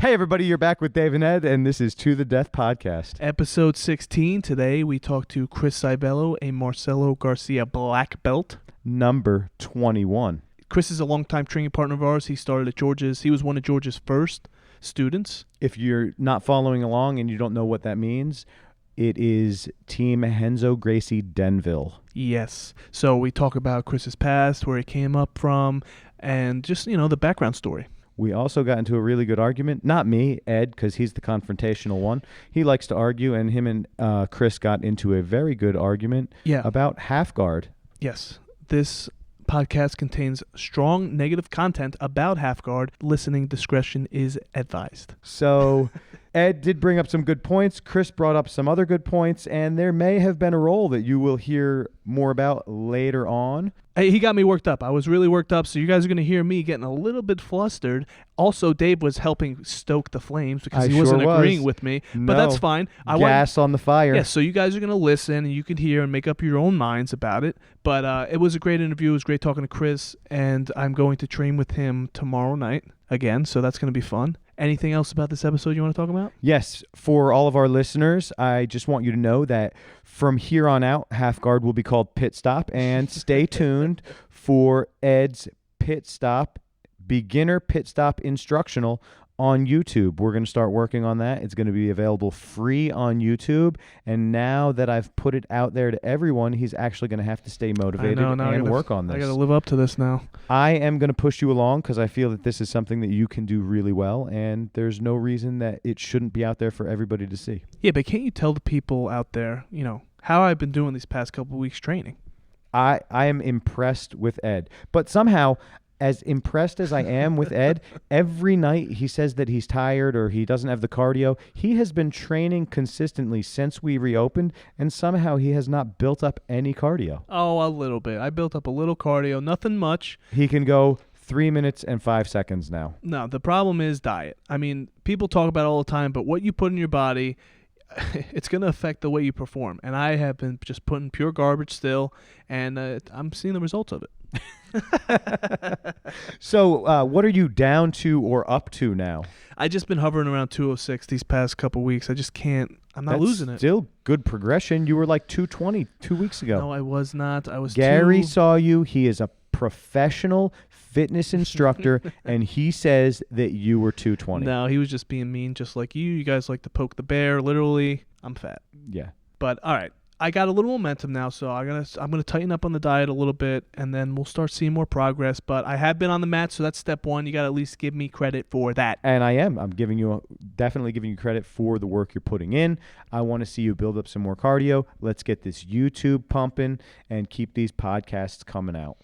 Hey, everybody, you're back with Dave and Ed, and this is To the Death Podcast. Episode 16. Today, we talk to Chris Civello, a Marcelo Garcia black belt. Number 21. Chris is a longtime training partner of ours. He started at George's. He was one of George's first students. If you're not following along and you don't know what that means, it is Team Henzo Gracie Denville. Yes. So we talk about Chris's past, where he came up from, and just, the background story. We also got into a really good argument. Not me, Ed, because he's the confrontational one. He likes to argue, and him and Chris got into a very good argument about half guard. Yes. This podcast contains strong negative content about half guard. Listening discretion is advised. So Ed did bring up some good points. Chris brought up some other good points, and there may have been a role that you will hear more about later on. Hey, he got me worked up. I was really worked up, so you guys are going to hear me getting a little bit flustered. Also, Dave was helping stoke the flames because he wasn't agreeing with me, but that's fine. Gas on the fire. Yeah, so you guys are going to listen, and you can hear and make up your own minds about it. But it was a great interview. It was great talking to Chris, and I'm going to train with him tomorrow night again, so that's going to be fun. Anything else about this episode you want to talk about? Yes. For all of our listeners, I just want you to know that from here on out, half guard will be called Pit Stop, and stay tuned for Ed's Pit Stop, beginner Pit Stop instructional on YouTube. We're going to start working on that. It's going to be available free on YouTube, and now that I've put it out there to everyone, he's actually going to have to stay motivated and work on this. I got to live up to this now. I am going to push you along because I feel that this is something that you can do really well, and there's no reason that it shouldn't be out there for everybody to see. Yeah, but can't you tell the people out there, how I've been doing these past couple of weeks training? I am impressed with Ed, but somehow, as impressed as I am with Ed, every night he says that he's tired or he doesn't have the cardio. He has been training consistently since we reopened, and somehow he has not built up any cardio. Oh, a little bit. I built up a little cardio, nothing much. He can go 3 minutes and 5 seconds now. No, the problem is diet. I mean, people talk about it all the time, but what you put in your body, it's going to affect the way you perform. And I have been just putting pure garbage still, and I'm seeing the results of it. So what are you down to or up to now? I just been hovering around 206 these past couple weeks. I just can't. I'm not losing it. Still good progression. You were like 220 2 weeks ago. No, I was not. Gary saw you. He is a professional fitness instructor, and he says that you were 220. No, he was just being mean, just like you. You guys like to poke the bear. Literally, I'm fat. Yeah. But all right. I got a little momentum now, so I'm gonna tighten up on the diet a little bit, and then we'll start seeing more progress. But I have been on the mat, so that's step one. You got to at least give me credit for that. And I am. I'm definitely giving you credit for the work you're putting in. I want to see you build up some more cardio. Let's get this YouTube pumping and keep these podcasts coming out.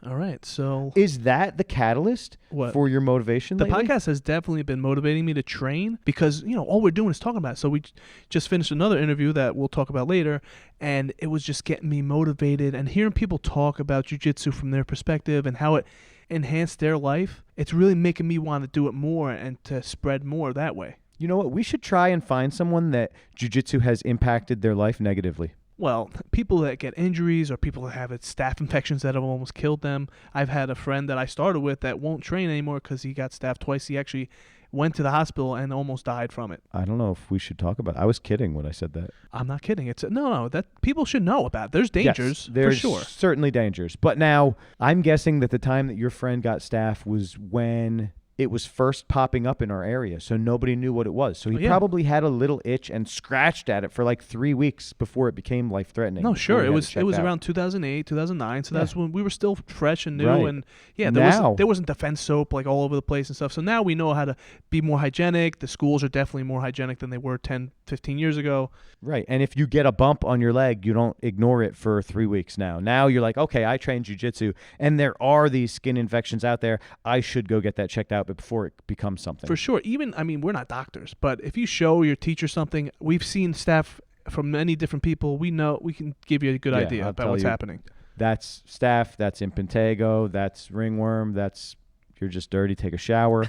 All right, so is that the catalyst for your motivation lately? The podcast has definitely been motivating me to train because, all we're doing is talking about it. So we just finished another interview that we'll talk about later, and it was just getting me motivated. And hearing people talk about jiu-jitsu from their perspective and how it enhanced their life, it's really making me want to do it more and to spread more that way. You know what? We should try and find someone that jiu-jitsu has impacted their life negatively. Well, people that get injuries or people that have staph infections that have almost killed them. I've had a friend that I started with that won't train anymore because he got staph twice. He actually went to the hospital and almost died from it. I don't know if we should talk about it. I was kidding when I said that. I'm not kidding. No, that people should know about. There's dangers, yes, there's for sure. Certainly dangers. But now, I'm guessing that the time that your friend got staph was when it was first popping up in our area, so nobody knew what it was. So he probably had a little itch and scratched at it for like 3 weeks before it became life-threatening. No, sure. It was around 2008, 2009, so that's when we were still fresh and new. Right. And there wasn't defense soap like all over the place and stuff. So now we know how to be more hygienic. The schools are definitely more hygienic than they were 10, 15 years ago. Right. And if you get a bump on your leg, you don't ignore it for 3 weeks now. Now you're like, okay, I train jiu-jitsu, and there are these skin infections out there. I should go get that checked out before it becomes something. For sure. We're not doctors, but if you show your teacher something, we've seen staph from many different people. We know we can give you a good idea about what's happening. That's staph, that's impetigo, that's ringworm, that's you're just dirty, take a shower.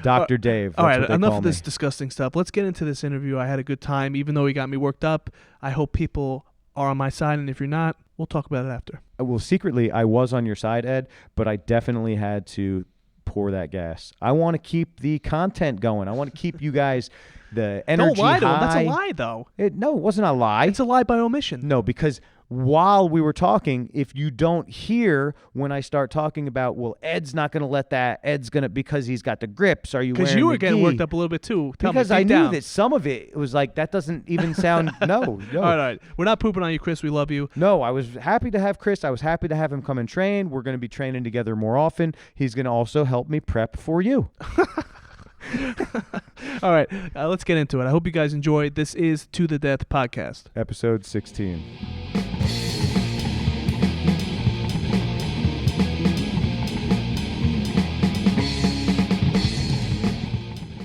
Dr. Dave. All right, enough of this disgusting stuff. Let's get into this interview. I had a good time, even though he got me worked up. I hope people are on my side, and if you're not, we'll talk about it after. Well, secretly, I was on your side, Ed, but I definitely had to pour that gas. I want to keep the content going. I want to keep you guys the energy Don't lie to high. him. That's a lie, though. No, it wasn't a lie. It's a lie by omission. No, because while we were talking, if you don't hear when I start talking about, well, Ed's not going to let that, Ed's going to, because he's got the grips, are you wearing Because you were the getting gi? worked up a little bit too. Tell Because me, I deep knew down. that some of it was like, that doesn't even sound, no. All right. We're not pooping on you, Chris. We love you. No, I was happy to have Chris. I was happy to have him come and train. We're going to be training together more often. He's going to also help me prep for you. All right. Let's get into it. I hope you guys enjoyed. This is To The Death podcast. Episode 16.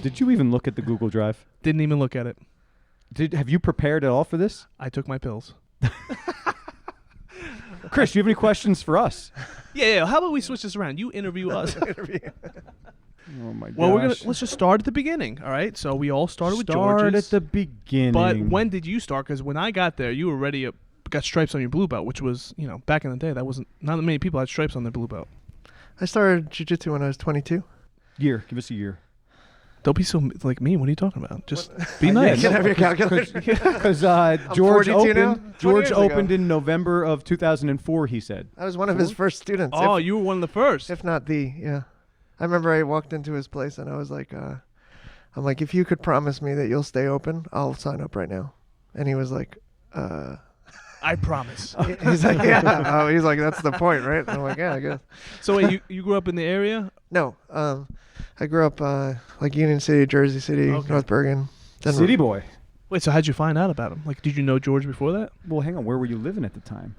Did you even look at the Google Drive? Didn't even look at it. Have you prepared at all for this? I took my pills. Chris, do you have any questions for us? Yeah. How about we switch this around? You interview us. Oh my gosh. Well, let's just start at the beginning. All right. So we all started with Start George's. at the beginning. But when did you start? Because when I got there, you already got stripes on your blue belt, which was, back in the day, that wasn't, not that many people had stripes on their blue belt. I started jiu-jitsu when I was 22. Year. Give us a year. Don't be so like me. What are you talking about? Just be nice. Can I have your calculator? Because I'm George 42 now. opened. 20 George years ago. opened in November of 2004. He said. I was one of his first students. Oh, you were one of the first. if not the, yeah. I remember I walked into his place and I was like, I'm like, if you could promise me that you'll stay open, I'll sign up right now. And he was like, I promise. he's like, yeah. Oh, he's like, that's the point, right? And I'm like, yeah, I guess. So wait, you grew up in the area? No, I grew up like Union City, Jersey City, Okay. North Bergen, Denver. City boy. Wait, so how'd you find out about him? Like, did you know George before that? Well, hang on. Where were you living at the time?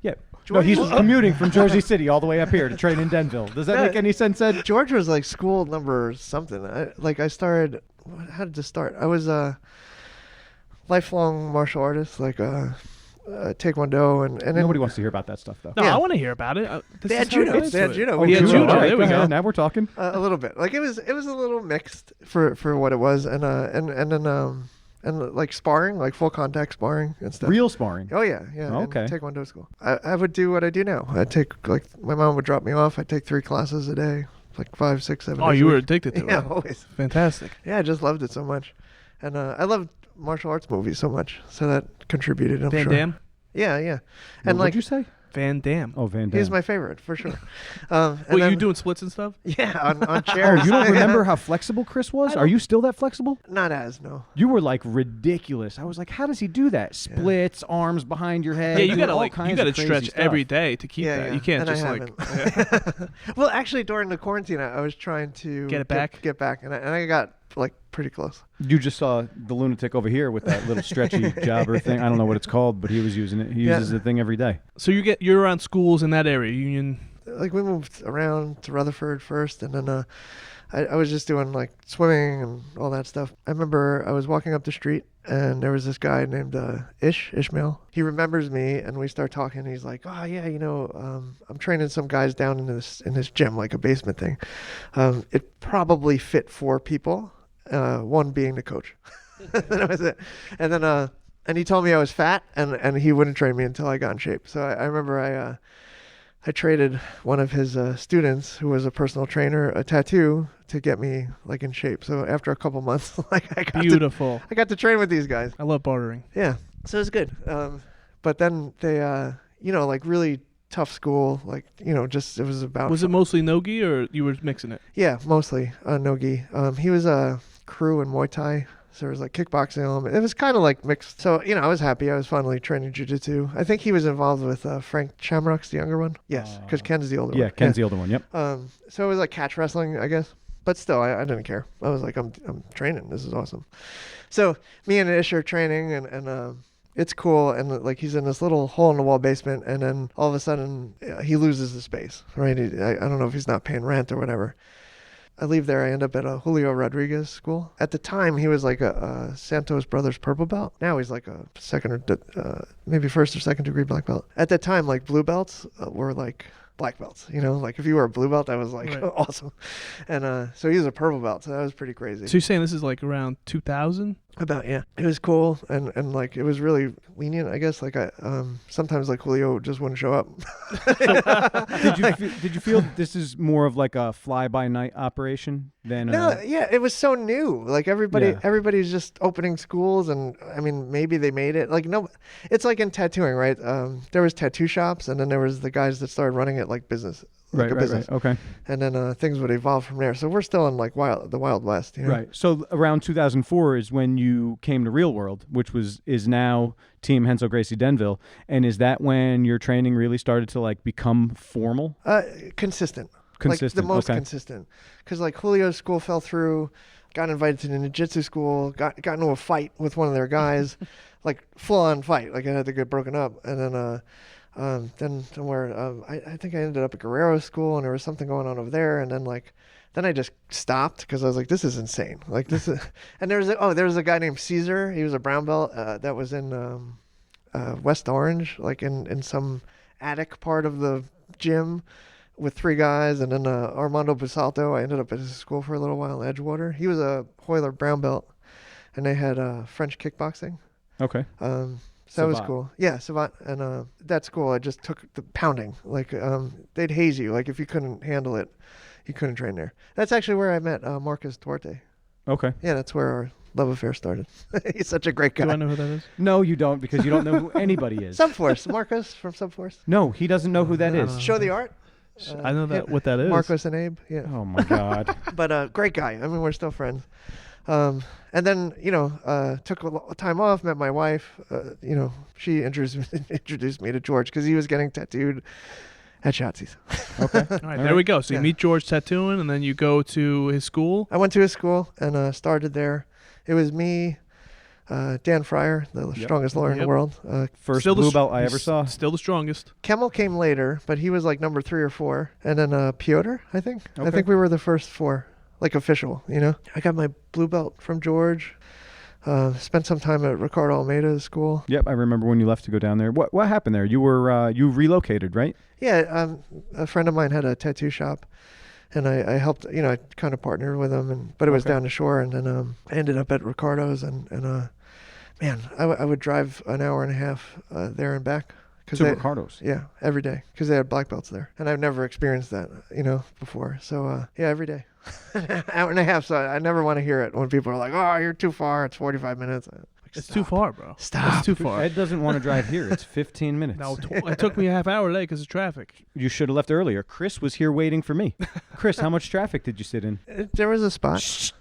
Yeah. No, George he's was- commuting from Jersey City all the way up here to train in Denville. Does that Yeah. make any sense, Ed? George was like school number something. I started. How did this start? I was a lifelong martial artist, like Taekwondo, and then Nobody wants to hear about that stuff, though. No, Yeah. I want to hear about it. This They had is how we judo. got They had into it. judo. Oh, yeah, Judo. judo. All right, There we go go. ahead. Now we're talking. a little bit. Like it was a little mixed for what it was, and like sparring, like full contact sparring and stuff. Real sparring. Oh yeah. Oh, okay. In Taekwondo school. I would do what I do now. I'd take, like, my mom would drop me off. I'd take 3 classes a day, like 5, 6, 7. Oh, days you a were week. addicted to Yeah, it. always. Fantastic. Yeah, I just loved it so much, and I loved martial arts movies so much, so that contributed. I'm Van sure. Damme? Yeah. And And what'd like you say? Van Damme. Oh, Van Damme. he's my favorite for sure. And Wait, then- you doing splits and stuff? Yeah, on Oh, chairs. you don't remember how flexible Chris was? I Are you still that flexible? Not as no. You were like ridiculous. I was like, how does he do that? Splits, arms behind your head. Yeah, you doing gotta all you kinds gotta of crazy stretch stuff. every day to keep Yeah, that. yeah. You can't And I just like haven't. Well, actually, during the quarantine, I was trying to Get it back? Get back, and I got like pretty close. You just saw the lunatic over here with that little stretchy jobber thing. I don't know what it's called, but he was using it. He uses the thing every day. So you're around schools in that area, Union. Like we moved around to Rutherford first, and then I was just doing like swimming and all that stuff. I remember I was walking up the street, and there was this guy named Ishmael. He remembers me, and we start talking. And he's like, "Oh yeah, I'm training some guys down in this gym, like a basement thing. It probably fit 4 people, one being the coach." That was it. And then and he told me I was fat, and he wouldn't train me until I got in shape. So I remember I traded one of his students, who was a personal trainer, a tattoo to get me like in shape. So after a couple months, like I got to train with these guys. I love bartering. Yeah, so it was good. But then they, like really tough school. Like just it was about. Was it mostly no-gi or you were mixing it? Yeah, mostly no-gi. He was a crew in Muay Thai. So there was like kickboxing element. It was kind of like mixed. So, I was happy. I was finally training jiu-jitsu. I think he was involved with Frank Shamrock's the younger one. Yes, because Ken's the older one. Yeah, Ken's the older one. Yep. So it was like catch wrestling, I guess. But still, I didn't care. I was like, I'm training. This is awesome. So me and Ish are training, and it's cool. And like he's in this little hole-in-the-wall basement, and then all of a sudden he loses the space, right? I don't know if he's not paying rent or whatever. I leave there. I end up at a Julio Rodriguez school. At the time, he was like a Santos Brothers purple belt. Now he's like a second or maybe first or second degree black belt. At that time, like blue belts were like black belts. Like if you were a blue belt, that was like awesome. And so he was a purple belt. So that was pretty crazy. So you're saying this is like around 2000? Yeah, it was cool, and like it was really lenient, I guess. Like I sometimes like Julio just wouldn't show up. Did you feel this is more of like a fly by night operation than No, yeah, it was so new. Like everybody's just opening schools, and I mean maybe they made it. Like no, it's like in tattooing, right? There was tattoo shops, and then there was the guys that started running it like business. Like a business. Right. Okay. And then things would evolve from there. So we're still in like the Wild West, you know? Right. So around 2004 is when you came to Real World, which is now Team Hensel Gracie Denville, and is that when your training really started to like become formal? Consistent. Consistent. Like the most okay. consistent. Because like Julio's school fell through, got invited to the jiu-jitsu school, got into a fight with one of their guys, like full-on fight. Like it had to get broken up, and then I think I ended up at Guerrero School, and there was something going on over there, and then I just stopped because I was like, this is insane. Like this is, and there was a guy named Caesar. He was a brown belt that was in West Orange, like in some attic part of the gym with 3 guys, and then Armando Basalto. I ended up at his school for a little while in Edgewater. He was a Hoyler brown belt, and they had French kickboxing. Okay. So that was cool. Yeah, Savant. And that school, I just took the pounding. Like, they'd haze you. Like, if you couldn't handle it, you couldn't train there. That's actually where I met Marcus Duarte. Okay. Yeah, that's where our love affair started. He's such a great guy. Do I know who that is? No, you don't, because you don't know who anybody is. Subforce. Marcus from Subforce. No, he doesn't know who that is. Show the art. I know what that is. Marcos and Abe. Yeah. Oh my God. But great guy. I mean, we're still friends. And then, took a time off, met my wife. She introduced me to George because he was getting tattooed at Shotzi's. Okay. All right, there we go. So you meet George tattooing, and then you go to his school. I went to his school and started there. It was me, Dan Fryer, the strongest lawyer in the world. First blue belt I ever saw. Still the strongest. Kemmel came later, but he was like number 3 or 4. And then Piotr, I think. Okay. I think we were the first 4. Like official, I got my blue belt from George. Spent some time at Ricardo Almeida's school. Yep, I remember when you left to go down there. What happened there? You were you relocated, right? Yeah, a friend of mine had a tattoo shop, and I helped. I kind of partnered with him, but it was down the shore. And then I ended up at Ricardo's, and man, I would drive an hour and a half there and back. To Ricardo's. Yeah, every day, because they had black belts there, and I've never experienced that, before. So yeah, every day. Hour and a half, so I never want to hear it when people are like, oh, you're too far, it's 45 minutes. Like, it's too far, bro. Stop. It's too far. Ed doesn't want to drive here. It's 15 minutes. No, it took me a half hour late because of traffic. You should have left earlier. Chris was here waiting for me. Chris, how much traffic did you sit in? There was a spot.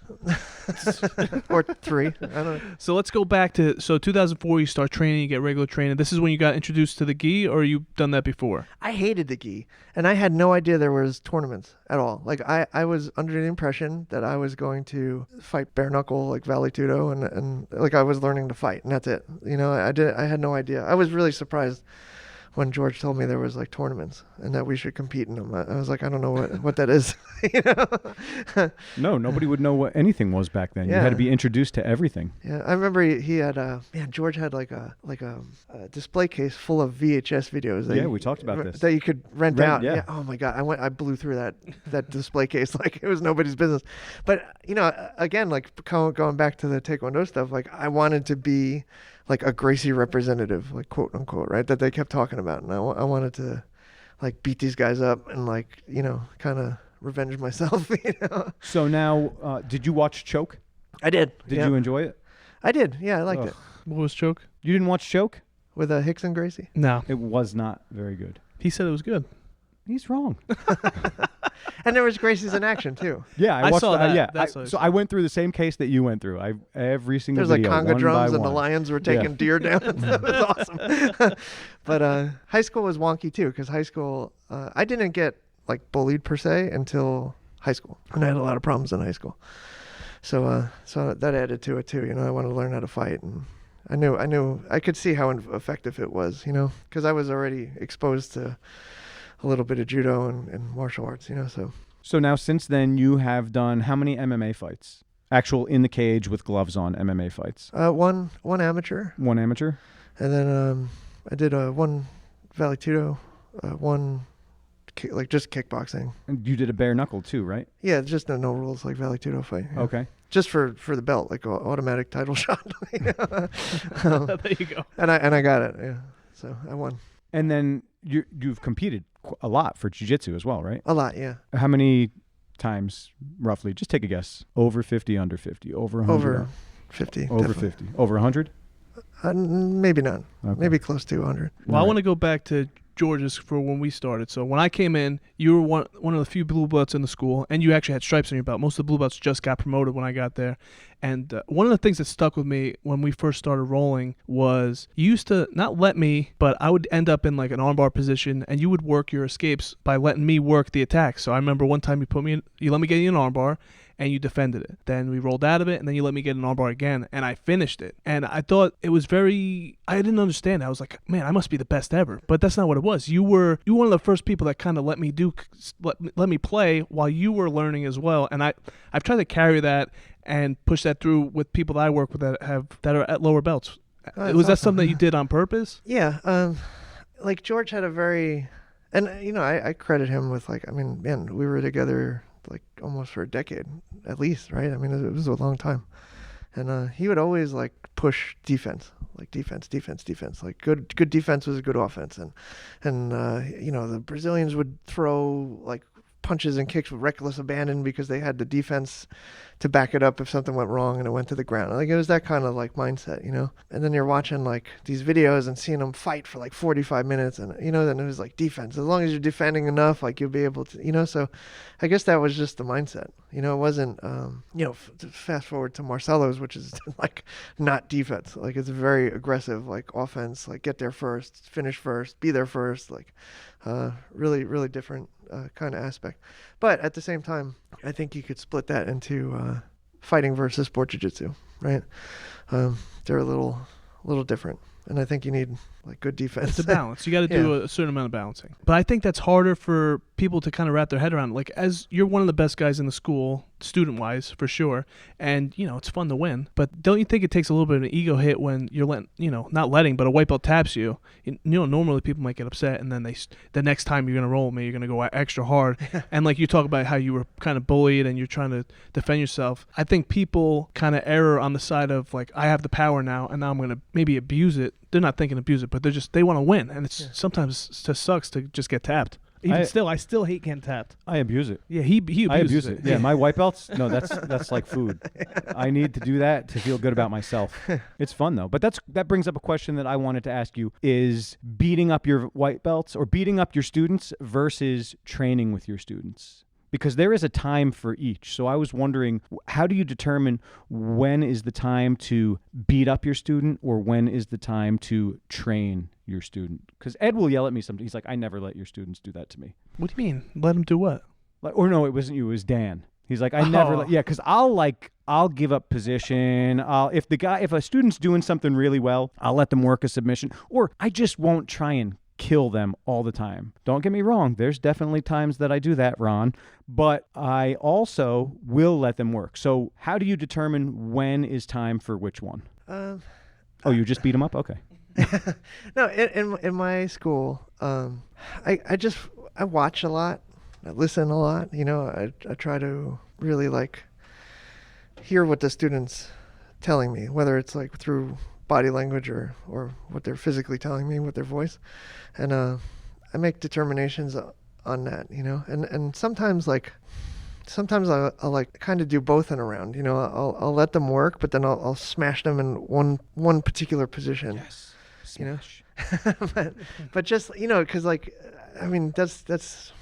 Or 3. I don't know. So let's go back to 2004. You start training, you get regular training. This is when you got introduced to the gi, or you done that before? I hated the gi, and I had no idea there was tournaments at all. Like I was under the impression that I was going to fight bare knuckle like Vale Tudo, and like I was learning to fight, and that's it. I had no idea. I was really surprised when George told me there was like tournaments and that we should compete in them. I was like, I don't know what that is. No, nobody would know what anything was back then. Yeah. You had to be introduced to everything. Yeah, I remember he had George had like a display case full of VHS videos. Yeah, we talked about this. That you could rent out. Yeah. Oh my God, I blew through that display case like it was nobody's business. But again, like going back to the Taekwondo stuff, like I wanted to be like a Gracie representative, like quote unquote, right? That they kept talking about, and I wanted to like beat these guys up and like kind of revenge myself. So now, did you watch Choke? I did. Did you enjoy it? I did. Yeah, I liked it. What was Choke? You didn't watch Choke? With Hicks and Gracie. No. It was not very good. He said it was good. He's wrong. And there was Gracie's in action too. Yeah, I watched saw that. Yeah, so I went through the same case that you went through. Every single There's video, like conga one drums by and the one. lions were taking deer down. It was awesome. But high school was wonky too, because high school I didn't get like bullied per se until high school, and I had a lot of problems in high school. So that added to it too. I wanted to learn how to fight, and I knew I could see how effective it was. Because I was already exposed to a little bit of judo and martial arts. So now, since then, you have done how many MMA fights? Actual in the cage with gloves on MMA fights? One amateur. One amateur? And then I did one Vale Tudo, one like just kickboxing. And you did a bare knuckle too, right? Yeah, just no rules like Vale Tudo fight. Yeah. Okay. Just for the belt, like automatic title shot. There you go. And I got it. Yeah, so I won. And then you've competed a lot for jiu-jitsu as well, right? A lot, yeah. How many times, roughly? Just take a guess. Over 50, under 50, over 100? Over 50. Over definitely. 50. Over 100? Maybe not. Okay. Maybe close to 100. Well, I want to go back to George's for when we started. So when I came in, you were one of the few blue belts in the school, and you actually had stripes on your belt. Most of the blue belts just got promoted when I got there. And one of the things that stuck with me when we first started rolling was you used to not let me, but I would end up in like an armbar position, and you would work your escapes by letting me work the attacks. So I remember one time you let me get in an armbar, and you defended it. Then we rolled out of it, and then you let me get an armbar again, and I finished it. And I thought it was I didn't understand. I was like, man, I must be the best ever. But that's not what it was. You were one of the first people that kind of let me play while you were learning as well. And I've tried to carry that and push that through with people that I work with that are at lower belts. Was that something that you did on purpose? Yeah. Like George had a very, and I credit him with man, we were together like almost for a decade at least, right? I mean, it was a long time. And he would always like push defense. Like defense. Like good defense was a good offense. And the Brazilians would throw like punches and kicks with reckless abandon because they had the defense to back it up if something went wrong and it went to the ground. Like it was that kind of like mindset, And then you're watching like these videos and seeing them fight for like 45 minutes, and then it was like defense. As long as you're defending enough, like you'll be able to, So I guess that was just the mindset. It wasn't, fast forward to Marcelo's, which is like not defense. Like it's very aggressive, like offense. Like get there first, finish first, be there first. Like really, really different kind of aspect. But at the same time, I think you could split that into fighting versus sport jiu-jitsu, right? They're a little different, and I think you need like good defense. It's a balance. You got to do a certain amount of balancing. But I think that's harder for people to kind of wrap their head around. Like, as you're one of the best guys in the school, student-wise, for sure, and, it's fun to win. But don't you think it takes a little bit of an ego hit when you're not letting, but a white belt taps you? Normally people might get upset, and then the next time you're going to roll me, you're going to go extra hard. And like you talk about how you were kind of bullied and you're trying to defend yourself. I think people kind of err on the side of like, I have the power now, and now I'm going to maybe abuse it. They're not thinking abuse it, but they want to win. And it's sometimes it just sucks to just get tapped. I still hate getting tapped. I abuse it. Yeah, he abuses I abuse it. Yeah, my white belts, no, that's like food. I need to do that to feel good about myself. It's fun though. But that brings up a question that I wanted to ask you: is beating up your white belts or beating up your students versus training with your students? Because there is a time for each. So I was wondering, how do you determine when is the time to beat up your student or when is the time to train your student? Because Ed will yell at me sometimes. He's like, I never let your students do that to me. What do you mean? Let them do what? Or no, it wasn't you. It was Dan. He's like, I never let, because I'll give up position. If a student's doing something really well, I'll let them work a submission, or I just won't try and kill them all the time. Don't get me wrong. There's definitely times that I do that, Ron, but I also will let them work. So how do you determine when is time for which one? You just beat them up? Okay. No, in my school, I watch a lot. I listen a lot. I try to really like hear what the students telling me, whether it's like through body language or what they're physically telling me with their voice, and I make determinations on that, and sometimes I'll like kind of do both in a round, I'll let them work, but then I'll smash them in one particular position. Yes. Smash. but just because like I mean that's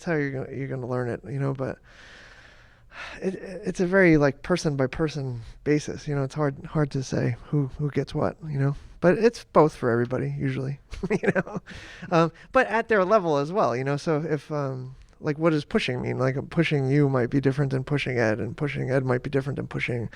how you're gonna learn it, but it's a very like person by person basis, it's hard to say who gets what, but it's both for everybody usually. But at their level as well, so if like what does pushing mean? Like pushing you might be different than pushing Ed, and pushing Ed might be different than pushing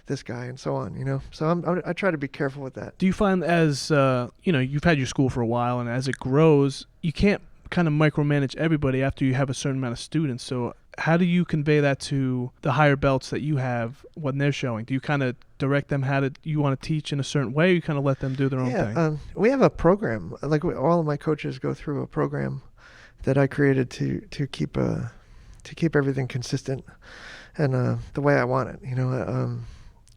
this guy, and so on, so I try to be careful with that. Do you find as you've had your school for a while, and as it grows, you can't kind of micromanage everybody after you have a certain amount of students, so how do you convey that to the higher belts that you have when they're showing? Do you kind of direct them how you want to teach in a certain way, or you kind of let them do their own thing? We have a program. Like all of my coaches go through a program that I created to keep everything consistent and the way I want it.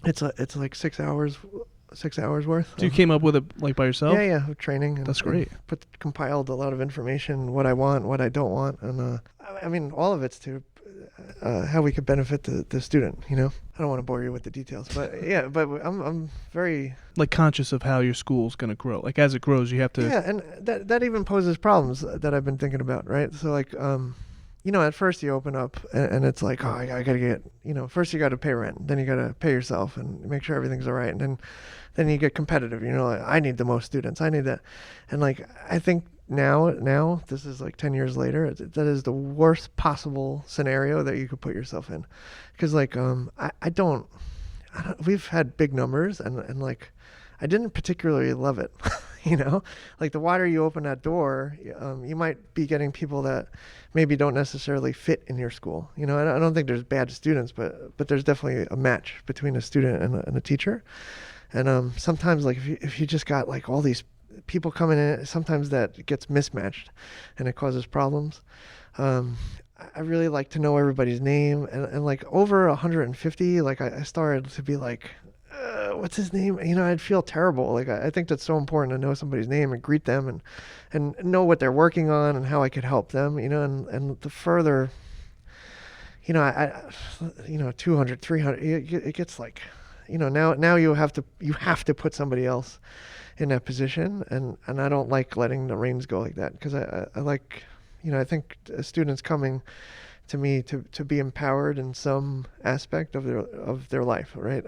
It's like 6 hours worth. So you came up with it like by yourself? Yeah, with training. And, That's great. And compiled a lot of information, what I want, what I don't want, and all of it's to how we could benefit the student. I don't want to bore you with the details, but yeah, but I'm very like conscious of how your school's gonna grow. Like as it grows, you have to. Yeah, and that even poses problems that I've been thinking about, right? So like at first you open up and it's like, oh, I gotta get, first you gotta pay rent, then you gotta pay yourself and make sure everything's all right, and then you get competitive. Like, I need the most students, I need that, and like I think now this is like 10 years later, that is the worst possible scenario that you could put yourself in, because like I don't. We've had big numbers and like I didn't particularly love it. Like the wider you open that door, you might be getting people that maybe don't necessarily fit in your school. And I don't think there's bad students, but there's definitely a match between a student and a teacher. And sometimes like if you just got like all these people coming in, sometimes that gets mismatched and it causes problems. I really like to know everybody's name, and like over 150, like I started to be like, what's his name? I'd feel terrible. Like I think that's so important to know somebody's name and greet them and know what they're working on and how I could help them. And the further, 200, 300, it gets like, now you have to put somebody else in that position, and I don't like letting the reins go like that, because I like. I think students coming to me to be empowered in some aspect of their life, right?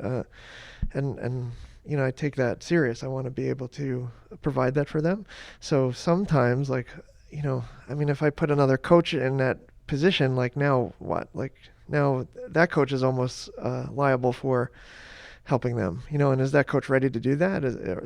And I take that serious. I want to be able to provide that for them. So sometimes, like, if I put another coach in that position, like now what? Like now that coach is almost liable for helping them, and is that coach ready to do that?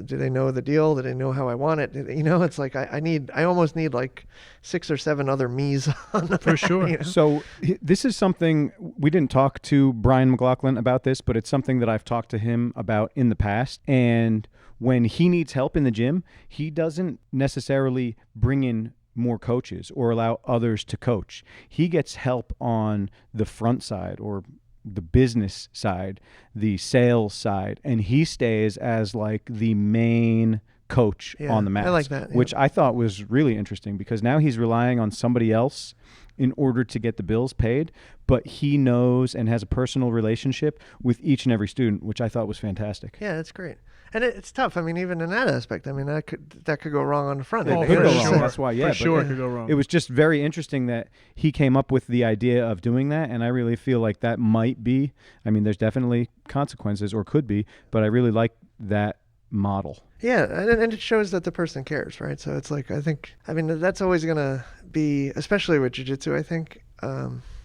Do they know the deal? Do they know how I want it? It's like I almost need like 6 or 7 other me's on the For back, sure. So this is something we didn't talk to Brian McLaughlin about this, but it's something that I've talked to him about in the past. And when he needs help in the gym, he doesn't necessarily bring in more coaches or allow others to coach. He gets help on the front side or the business side, the sales side, and he stays as like the main coach on the mats. I like that, which I thought was really interesting, because now he's relying on somebody else in order to get the bills paid, but he knows and has a personal relationship with each and every student, which I thought was fantastic. Yeah, that's great. And it's tough. I mean, even in that aspect, that could go wrong on the front end. Oh, It could for go wrong. sure. That's why, yeah. For but sure it could go wrong. It was just very interesting that he came up with the idea of doing that, and I really feel like that might be, there's definitely consequences, or could be, but I really like that model. Yeah, and it shows that the person cares, right? So it's like, that's always going to be, especially with jiu-jitsu, I think,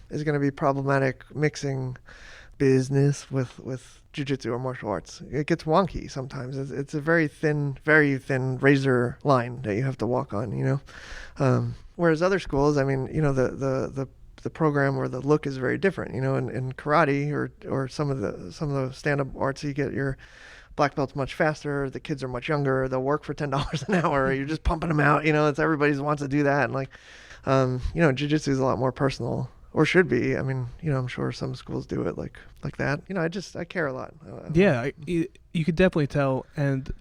is going to be problematic, mixing business with jiu-jitsu or martial arts. It gets wonky sometimes. It's a very thin razor line that you have to walk on, whereas other schools, the program or the look is very different, in karate or some of the stand-up arts, you get your black belts much faster, the kids are much younger, they'll work for $10 an hour, you're just pumping them out, it's everybody wants to do that, and like jiu-jitsu is a lot more personal, or should be. I'm sure some schools do it like that. I care a lot. You could definitely tell, and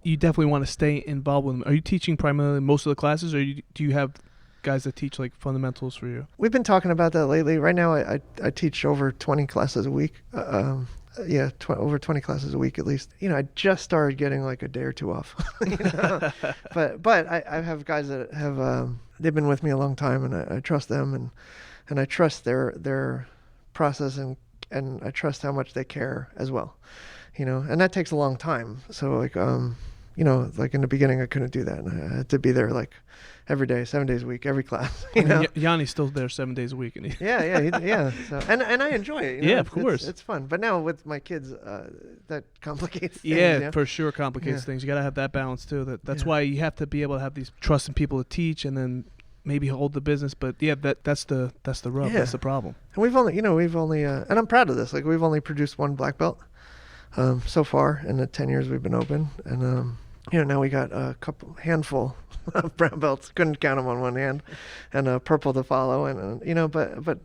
you definitely want to stay involved with them. Are you teaching primarily most of the classes, or do you have guys that teach like fundamentals for you? We've been talking about that lately. Right now I teach over 20 classes a week. Over 20 classes a week at least. I just started getting like a day or two off. But I have guys that have they've been with me a long time, and I trust them, and I trust their process, and I trust how much they care as well. And that takes a long time. So like like in the beginning I couldn't do that, and I had to be there like every day, 7 days a week, every class. Yanni's still there 7 days a week, and yeah. So, and I enjoy it. Yeah, of course, it's fun. But now with my kids, that complicates things. Yeah, for sure, complicates things. You gotta have that balance too. That's why you have to be able to have these trusting people to teach, and then maybe hold the business. But yeah, that's the rub. Yeah. That's the problem. And we've only, and I'm proud of this. Like we've only produced one black belt so far in the 10 years we've been open, and Now we got a handful of brown belts. Couldn't count them on one hand, and a purple to follow. And but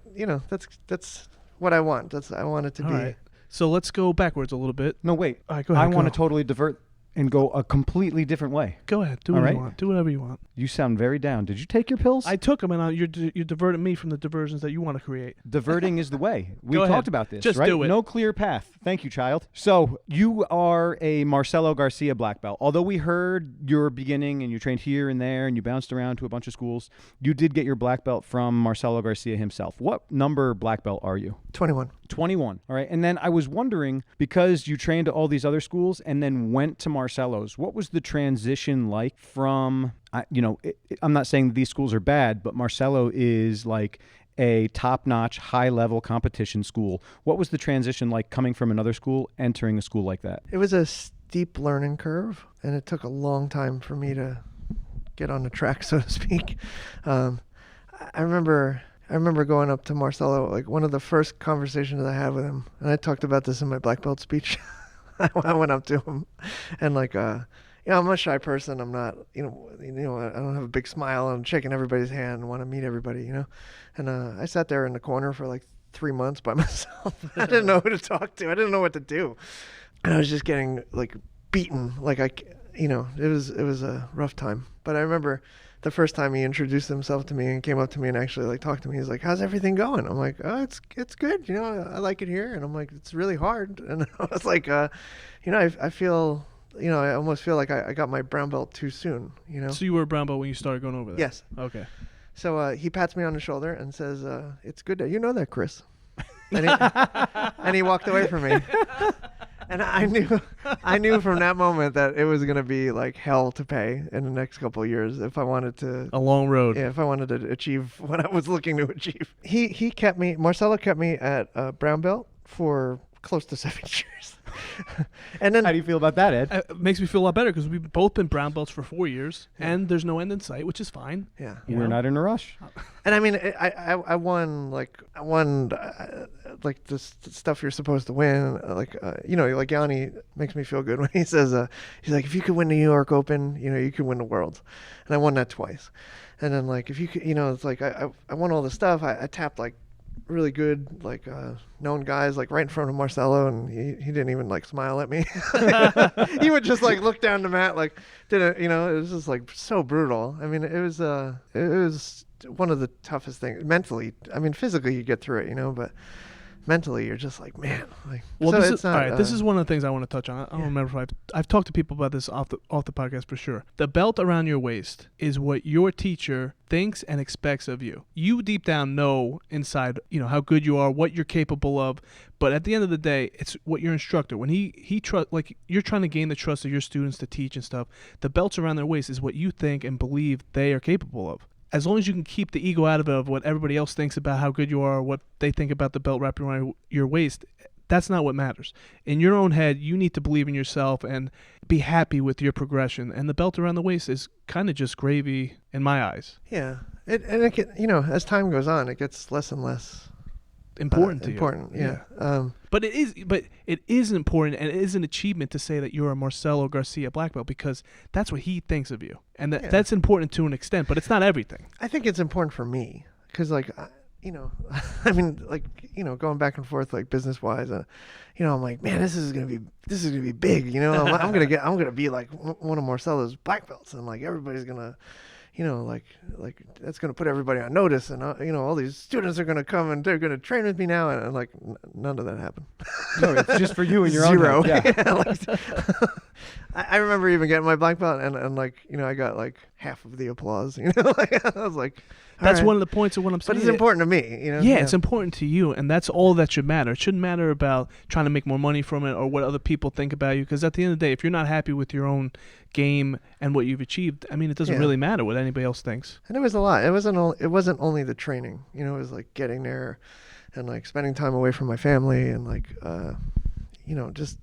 that's what I want. I want it to All be. right. So let's go backwards a little bit. No, wait. All right, go ahead. I want to go. totally divert and go a completely different way. Go ahead. Do All whatever you right. want. Do whatever you want. You sound very down. Did you take your pills? I took them, and you're diverting me from the diversions that you want to create. Diverting is the way. We Go ahead. talked about this, Just right? do it. No clear path. Thank you, child. So you are a Marcelo Garcia black belt. Although we heard your beginning and you trained here and there and you bounced around to a bunch of schools, you did get your black belt from Marcelo Garcia himself. What number black belt are you? 21. 21. All right. And then I was wondering, because you trained at all these other schools and then went to Marcelo's, what was the transition like from, I'm not saying these schools are bad, but Marcelo is like a top-notch, high-level competition school. What was the transition like coming from another school, entering a school like that? It was a steep learning curve, and it took a long time for me to get on the track, so to speak. I remember going up to Marcelo, like one of the first conversations I had with him, and I talked about this in my black belt speech. I went up to him, and I'm a shy person. I'm not, I don't have a big smile. I'm shaking everybody's hand and want to meet everybody, And I sat there in the corner for like 3 months by myself. I didn't know who to talk to. I didn't know what to do, and I was just getting like beaten. It was a rough time. But I remember the first time he introduced himself to me and came up to me and actually like talked to me. He's like, "How's everything going?" I'm like, "Oh, it's good. I like it here." And I'm like, "It's really hard." And I was like, I feel. I almost feel like I got my brown belt too soon, So you were a brown belt when you started going over there? Yes. Okay. So he pats me on the shoulder and says, "It's good that you know that, Chris." And he walked away from me. And I knew from that moment that it was going to be like hell to pay in the next couple of years if I wanted to. A long road. Yeah, if I wanted to achieve what I was looking to achieve. Marcelo kept me at brown belt for close to 7 years. And then How do you feel about that, Ed? It makes me feel a lot better because we've both been brown belts for 4 years, and there's no end in sight, which is fine. yeah. We're not in a rush. And I mean, I won like the stuff you're supposed to win. Like Yanni makes me feel good when he says, he's like, if you could win the New York Open, you could win the world. And I won that twice. And then like, if you could, it's like, I won all the stuff. I tapped like really good, known guys like right in front of Marcelo, and he didn't even like smile at me. He would just like look down the mat, like it was just like so brutal. I mean, it was one of the toughest things mentally. I mean, physically you get through it, but mentally you're just like, man. Well, so this it's is, not, all right. This is one of the things I want to touch on. I don't remember if I've talked to people about this off the podcast for sure. The belt around your waist is what your teacher thinks and expects of you. You deep down know inside, how good you are, what you're capable of. But at the end of the day, it's what your instructor, when he trust, like you're trying to gain the trust of your students to teach and stuff. The belts around their waist is what you think and believe they are capable of. As long as you can keep the ego out of what everybody else thinks about how good you are, or what they think about the belt wrapped around your waist, that's not what matters. In your own head, you need to believe in yourself and be happy with your progression. And the belt around the waist is kind of just gravy in my eyes. Yeah. As time goes on, it gets less and less Important to you. Important, yeah. But it is important, and it is an achievement to say that you're a Marcelo Garcia black belt, because that's what he thinks of you, and that's important to an extent, but it's not everything. I think it's important for me because, I mean, going back and forth like business wise, I'm like, man, this is gonna be big. I'm gonna be like one of Marcelo's black belts, and like everybody's gonna. That's going to put everybody on notice, and all these students are going to come and they're going to train with me now, and like none of that happened. No, it's just for you and your Zero. own head. Yeah. I remember even getting my black belt, and I got like half of the applause. I was like, that's right. one of the points of what I'm saying. But it's important to me. Yeah, it's important to you, and that's all that should matter. It shouldn't matter about trying to make more money from it or what other people think about you, because at the end of the day, if you're not happy with your own game and what you've achieved, I mean, it doesn't really matter what anybody else thinks. And it was a lot. It wasn't only the training. It was like getting there and like spending time away from my family and like just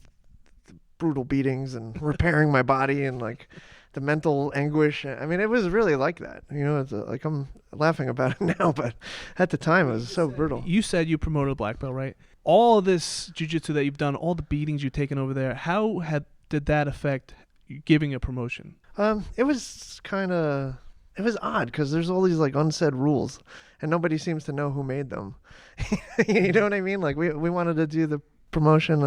the brutal beatings and repairing my body and like the mental anguish. I mean, it was really like that. It's like I'm laughing about it now, but at the time it was so brutal. You said you promoted a black belt, right? All this jiu-jitsu that you've done, all the beatings you've taken over there, how did that affect giving a promotion? It was odd because there's all these like unsaid rules, and nobody seems to know who made them. You know what I mean? Like we wanted to do the promotion,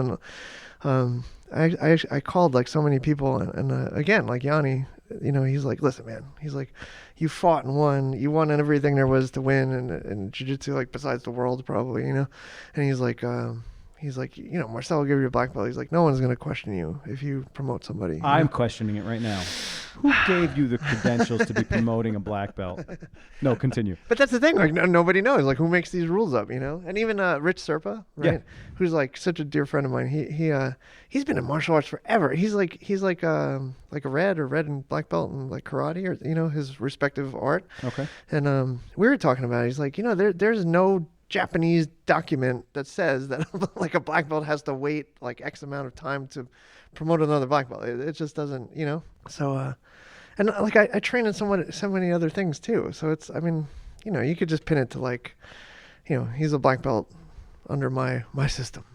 and I called like so many people, and again, like Yanni, you know, he's like, listen, man, he's like, you fought and won, you won everything there was to win, and jiu-jitsu, like besides the world probably, you know, and he's like, you know, Marcel will give you a black belt. He's like, no one's going to question you if you promote somebody. I'm questioning it right now. Who gave you the credentials to be promoting a black belt? No, continue. But that's the thing. Like, nobody knows. Like, who makes these rules up, you know? And even Rich Serpa, right? Yeah. Who's, like, such a dear friend of mine. He's been in martial arts forever. He's like a red and black belt in, like, karate or, you know, his respective art. Okay. And we were talking about it. He's like, you know, there's no Japanese document that says that like a black belt has to wait like X amount of time to promote another black belt. It just doesn't, you know. So and like I train in so many other things too. So it's, I mean, you know, you could just pin it to like, you know, he's a black belt under my system.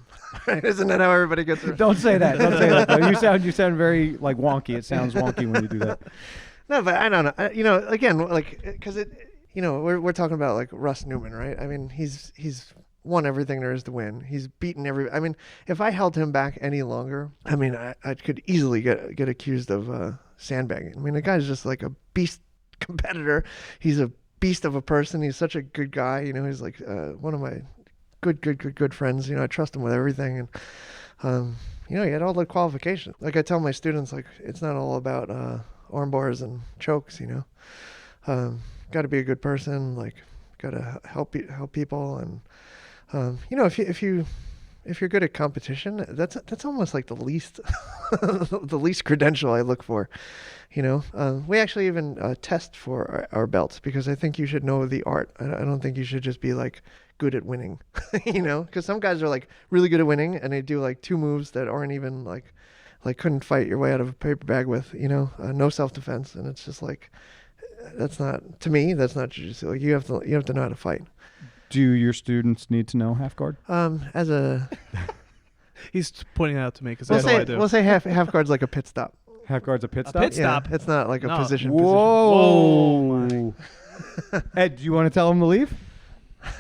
Right? Isn't that how everybody gets it? Don't say that. Don't say that. Though. You sound very like wonky. It sounds wonky when you do that. No, but I don't know. You know, again, like because it. You know, we're talking about like Russ Newman, right? I mean, he's won everything there is to win. He's beaten I mean, if I held him back any longer, I mean, I could easily get accused of sandbagging. I mean, the guy's just like a beast competitor. He's a beast of a person. He's such a good guy. You know, he's like one of my good friends. You know, I trust him with everything. And you know, he had all the qualifications. Like I tell my students, like it's not all about arm bars and chokes. You know. Got to be a good person, like got to help people, and you know, if you're good at competition, that's almost like the least the least credential I look for, you know. We actually even test for our belts because I think you should know the art. I don't think you should just be like good at winning, you know, because some guys are like really good at winning and they do like 2 moves that aren't even like couldn't fight your way out of a paper bag with, you know, no self-defense, and it's just like. That's not, to me, that's not jiu-jitsu. Like you have to know how to fight. Do your students need to know half guard? As a He's pointing out to me because that's all I do. We'll say half guard's like a pit stop. Half guard's a pit A stop? pit stop? Yeah, it's not like a No. position. Whoa. Ed, do you want to tell him to leave?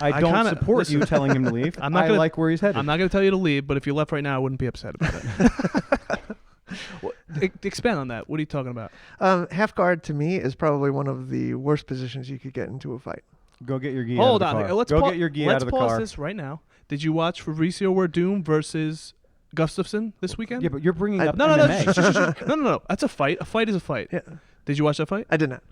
I don't kinda- support listen, you telling him to leave. I'm not I gonna- like where he's headed. I'm not going to tell you to leave, but if you left right now, I wouldn't be upset about it. Expand on that. What are you talking about? Half guard to me is probably one of the worst positions you could get into a fight. Go get your gi Hold out of on. the car. Let's Go get your gi out of the pause car. this right now. Did you watch Fabricio Werdum versus Gustafsson this weekend? Yeah, but you're bringing up No. MMA. No. That's a fight. A fight is a fight. Yeah, Did you watch that fight? I did not.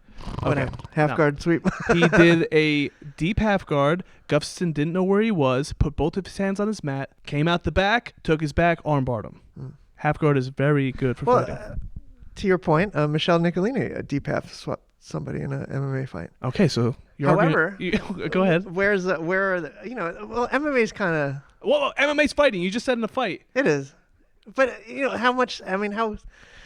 What Okay. happened? Half No. guard sweep. He did a deep half guard. Gustafsson didn't know where he was, put both of his hands on his mat, came out the back, took his back, armbarred him. Half guard is very good for Well, fighting. to your point, Michelle Nicolini, a deep half swept somebody in an MMA fight. Okay, so However, go ahead. where are the, you know, well, MMA's kind of, Whoa, MMA's fighting. You just said in a fight. it is. But, you know, how much, I mean, how,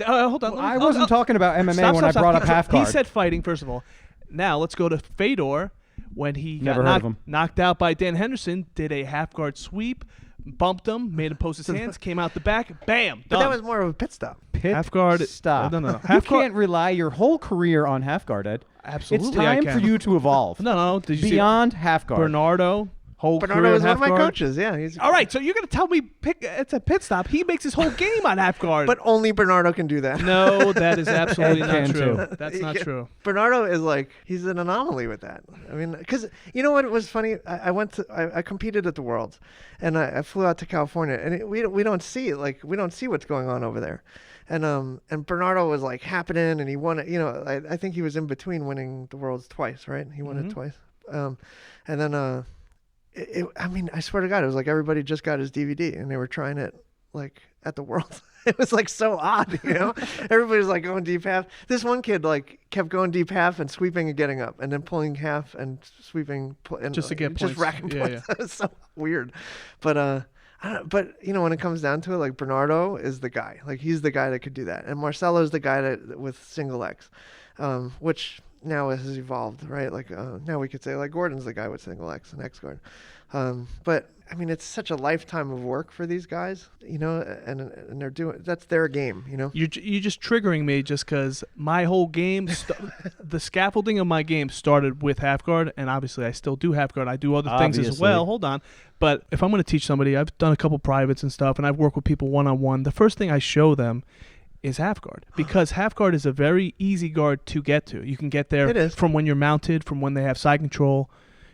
Hold on. Well, I wasn't talking about MMA when I brought up half guard. He said fighting, first of all. Now, let's go to Fedor. When he Never got heard of him. knocked out by Dan Henderson, did a half guard sweep, bumped him, made him post his hands, came out the back, bam, but done. that was more of a pit stop. Pit half guard. stop. No. You Half guard. can't rely your whole career on half guard, Ed. Absolutely, It's time I for can. you to evolve. No. Did you Beyond half see guard. Bernardo? Whole career Bernardo in is one half of my guard? coaches, yeah. He's, All right, so you're gonna tell me it's a pit stop? He makes his whole game on half guard. but only Bernardo can do that. no, that is absolutely Ed not can true. too. That's not Yeah. true. Bernardo is like, he's an anomaly with that. I mean, because you know what was funny? I competed at the Worlds, and I flew out to California, and we don't see what's going on over there, and Bernardo was like happening, and he won it. You know, I think he was in between winning the Worlds twice, right? He won it twice, and then I mean, I swear to God, it was like everybody just got his DVD, and they were trying it like at the Worlds. It was like so odd, you know. Everybody was like going deep half. This one kid like kept going deep half and sweeping and getting up, and then pulling half and sweeping, and Just to get just points. racking Yeah, points. It was so weird, but I don't, but you know, when it comes down to it, like Bernardo is the guy. Like he's the guy that could do that, and Marcelo's the guy that with single X, which now it has evolved, right? Like now we could say like Gordon's the guy with single X and X guard. But I mean, it's such a lifetime of work for these guys, you know, and they're doing, that's their game, you know. You're just triggering me just because my whole game, the scaffolding of my game started with half guard, and obviously I still do half guard. I do other things as well. Hold on. But if I'm going to teach somebody, I've done a couple privates and stuff, and I've worked with people one-on-one. The first thing I show them is half guard, because half guard is a very easy guard to get to. You can get there from when you're mounted, from when they have side control.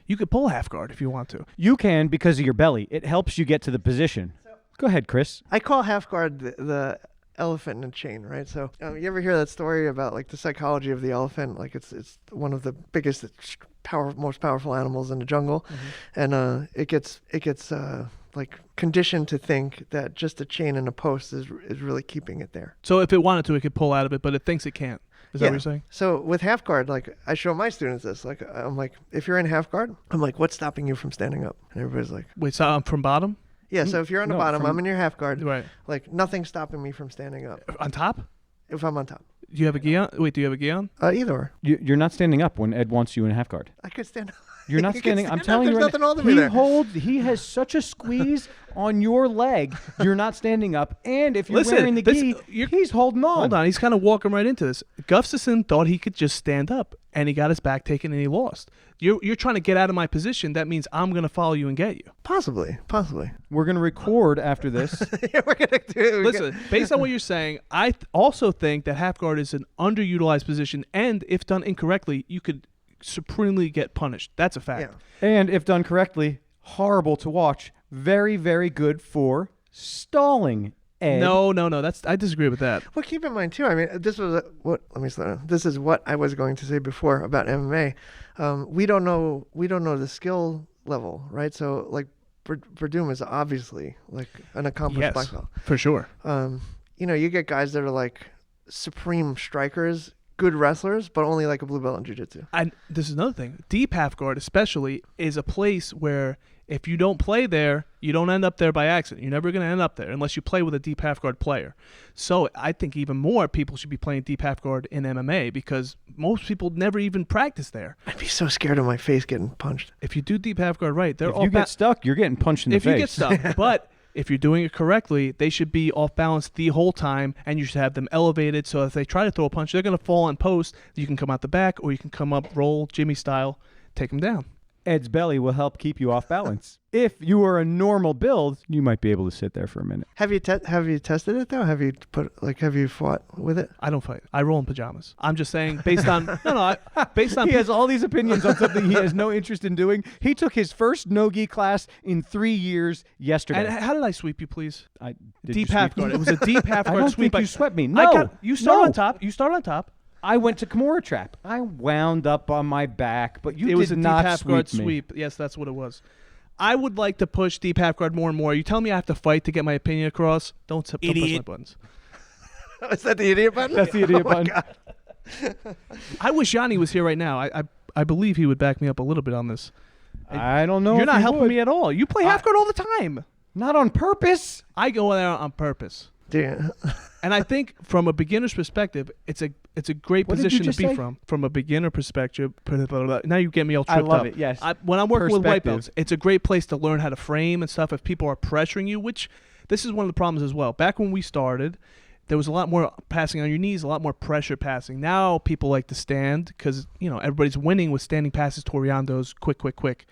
You could pull half guard if you want to. You can because of your belly. It helps you get to the position. Go ahead, Chris. I call half guard the elephant in a chain, right? So you ever hear that story about like the psychology of the elephant? Like it's one of the biggest, most powerful animals in the jungle, and it gets like conditioned to think that just a chain and a post is really keeping it there. So if it wanted to, it could pull out of it, but it thinks it can't. Is that what you're saying? So with half guard, like I show my students this, like I'm like, if you're in half guard, I'm like, what's stopping you from standing up? And everybody's like, wait, so I'm from bottom? Yeah, so if you're on the bottom, I'm in your half guard. Right. Like nothing's stopping me from standing up. On top? If I'm on top. Do you have a gi on? Wait, do you have a gi on? Either or. You're not standing up when Ed wants you in half guard. I could stand up. You're not standing. I'm telling you, there's nothing holding me there. He has such a squeeze on your leg. You're not standing up, and if you're wearing the gi, he's holding on. Hold on, he's kind of walking right into this. Gustafson thought he could just stand up, and he got his back taken, and he lost. You're trying to get out of my position. That means I'm going to follow you and get you. Possibly. We're going to record after this. Yeah, we're going to do. Listen, based on what you're saying, I also think that half guard is an underutilized position, and if done incorrectly, you could supremely get punished. That's a fact. Yeah. And if done correctly, horrible to watch. Very, very good for stalling. Ed. No. I disagree with that. Well, keep in mind too. I mean, this was let me slow down. This is what I was going to say before about MMA. We don't know the skill level, right? So like, Verdum is obviously like an accomplished black belt. For sure. You know, you get guys that are like supreme strikers, good wrestlers, but only like a blue belt in jiu-jitsu. And this is another thing. Deep half guard especially is a place where if you don't play there, you don't end up there by accident. You're never going to end up there unless you play with a deep half guard player. So I think even more people should be playing deep half guard in MMA because most people never even practice there. I'd be so scared of my face getting punched. If you do deep half guard right, if you get stuck, you're getting punched in the face. If you get stuck, but if you're doing it correctly, they should be off balance the whole time, and you should have them elevated so if they try to throw a punch, they're going to fall on post. You can come out the back, or you can come up, roll, Jimmy style, take them down. Ed's belly will help keep you off balance. If you are a normal build, you might be able to sit there for a minute. Have you tested it though? Have you fought with it? I don't fight. I roll in pajamas. I'm just saying based on based on he has all these opinions on something he has no interest in doing. He took his first no-gi class in 3 years yesterday. And how did I sweep you, please? Deep half guard. It was a deep half guard I don't sweep. think you swept me. No. You start on top. You start on top. I went to Kimura trap. I wound up on my back, but it was a not deep half guard sweep me. sweep. Yes, that's what it was. I would like to push deep half guard more and more. You tell me I have to fight to get my opinion across. Don't push my buttons. Is that the idiot button? That's the idiot button. God. I wish Yanni was here right now. I believe he would back me up a little bit on this. I don't know. You're not helping would. me at all. You play half guard all the time. Not on purpose. I go there on purpose. Dude. And I think from a beginner's perspective, it's a great position to be from. From a beginner perspective, now you get me all tripped up. I love it, yes. When I'm working with white belts, it's a great place to learn how to frame and stuff if people are pressuring you, which this is one of the problems as well. Back when we started, there was a lot more passing on your knees, a lot more pressure passing. Now people like to stand because, everybody's winning with standing passes, Toriandos, quick.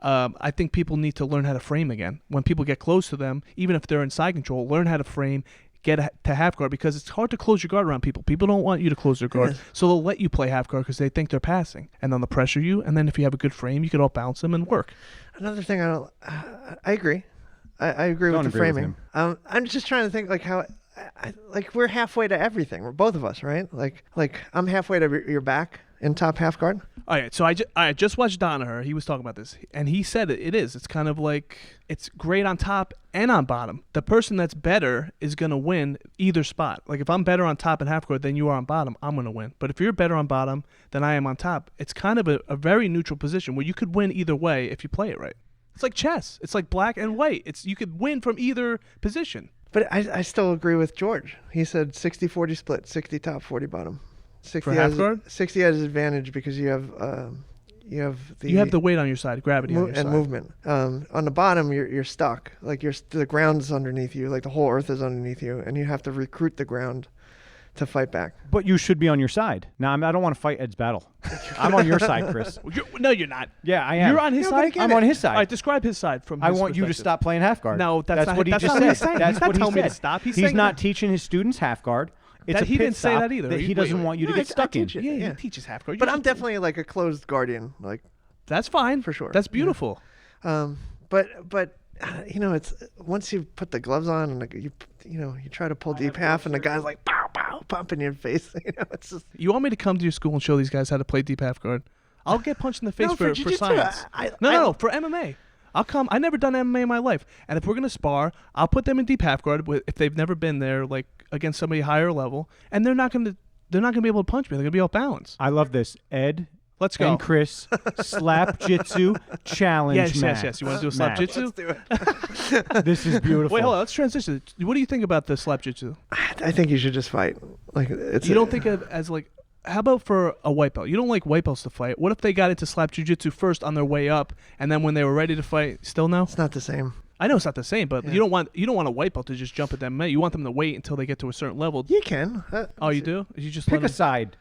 I think people need to learn how to frame again. When people get close to them, even if they're in side control, learn how to frame, get to half guard because it's hard to close your guard around people. People don't want you to close their guard, so they'll let you play half guard because they think they're passing, and then they'll pressure you. And then if you have a good frame, you can all bounce them and work. Another thing I agree. I agree with the framing. I'm just trying to think like how. We're halfway to everything. We're both of us, right? Like I'm halfway to your back in top half guard. All right, so I just watched Danaher. He was talking about this, and he said it is. It's kind of like it's great on top and on bottom. The person that's better is going to win either spot. Like if I'm better on top and half guard than you are on bottom, I'm going to win. But if you're better on bottom than I am on top, it's kind of a very neutral position where you could win either way if you play it right. It's like chess. It's like black and white. You could win from either position. But I still agree with George. He said 60-40 split, 60 top, 40 bottom. 60 For half guard? 60 has advantage because you have the weight on your side, gravity on your side. and movement. On the bottom, you're stuck. Like the ground's underneath you. Like the whole earth is underneath you, and you have to recruit the ground to fight back. But you should be on your side. Now, I don't want to fight Ed's battle. I'm on your side, Chris. No, you're not. Yeah, I am. You're on his side? I'm on his side. All right, describe his side from I his want you to perspective. stop playing half guard. No, that's what he that's just not what he's said. saying. That's He's not what he telling me to said. stop. He's He's saying not that- teaching his students half guard. It's That a he pit didn't say stop that either. he doesn't want you to No, get stuck in. teach it. Yeah, Yeah. he teaches half guard. But I'm definitely like a closed guardian. Like, That's fine. For sure. That's beautiful. but it's once you put the gloves on and you try to pull deep half and the guy's like pow pow pump in your face. It's just You want me to come to your school and show these guys how to play deep half guard? I'll get punched in the face No, for for jiu-jitsu, science. No, for MMA. I'll come. I've never done MMA in my life, and if we're gonna spar, I'll put them in deep half guard if they've never been there, like against somebody higher level, and they're not gonna be able to punch me. They're gonna be off balance. I love this. Ed Let's go. and Chris slap jitsu challenge match. Yes. You want to do a slap match. jitsu? let's do it. This is beautiful. Wait, hold on. Let's transition. What do you think about the slap jitsu? I think you should just fight. Like it's You don't think of as like. How about for a white belt? You don't like white belts to fight. What if they got into slap jiu-jitsu first on their way up, and then when they were ready to fight, still no? It's not the same. I know it's not the same, but Yeah. you don't want a white belt to just jump at them. You want them to wait until they get to a certain level. You can. Oh, you do? You just Pick let a them... side.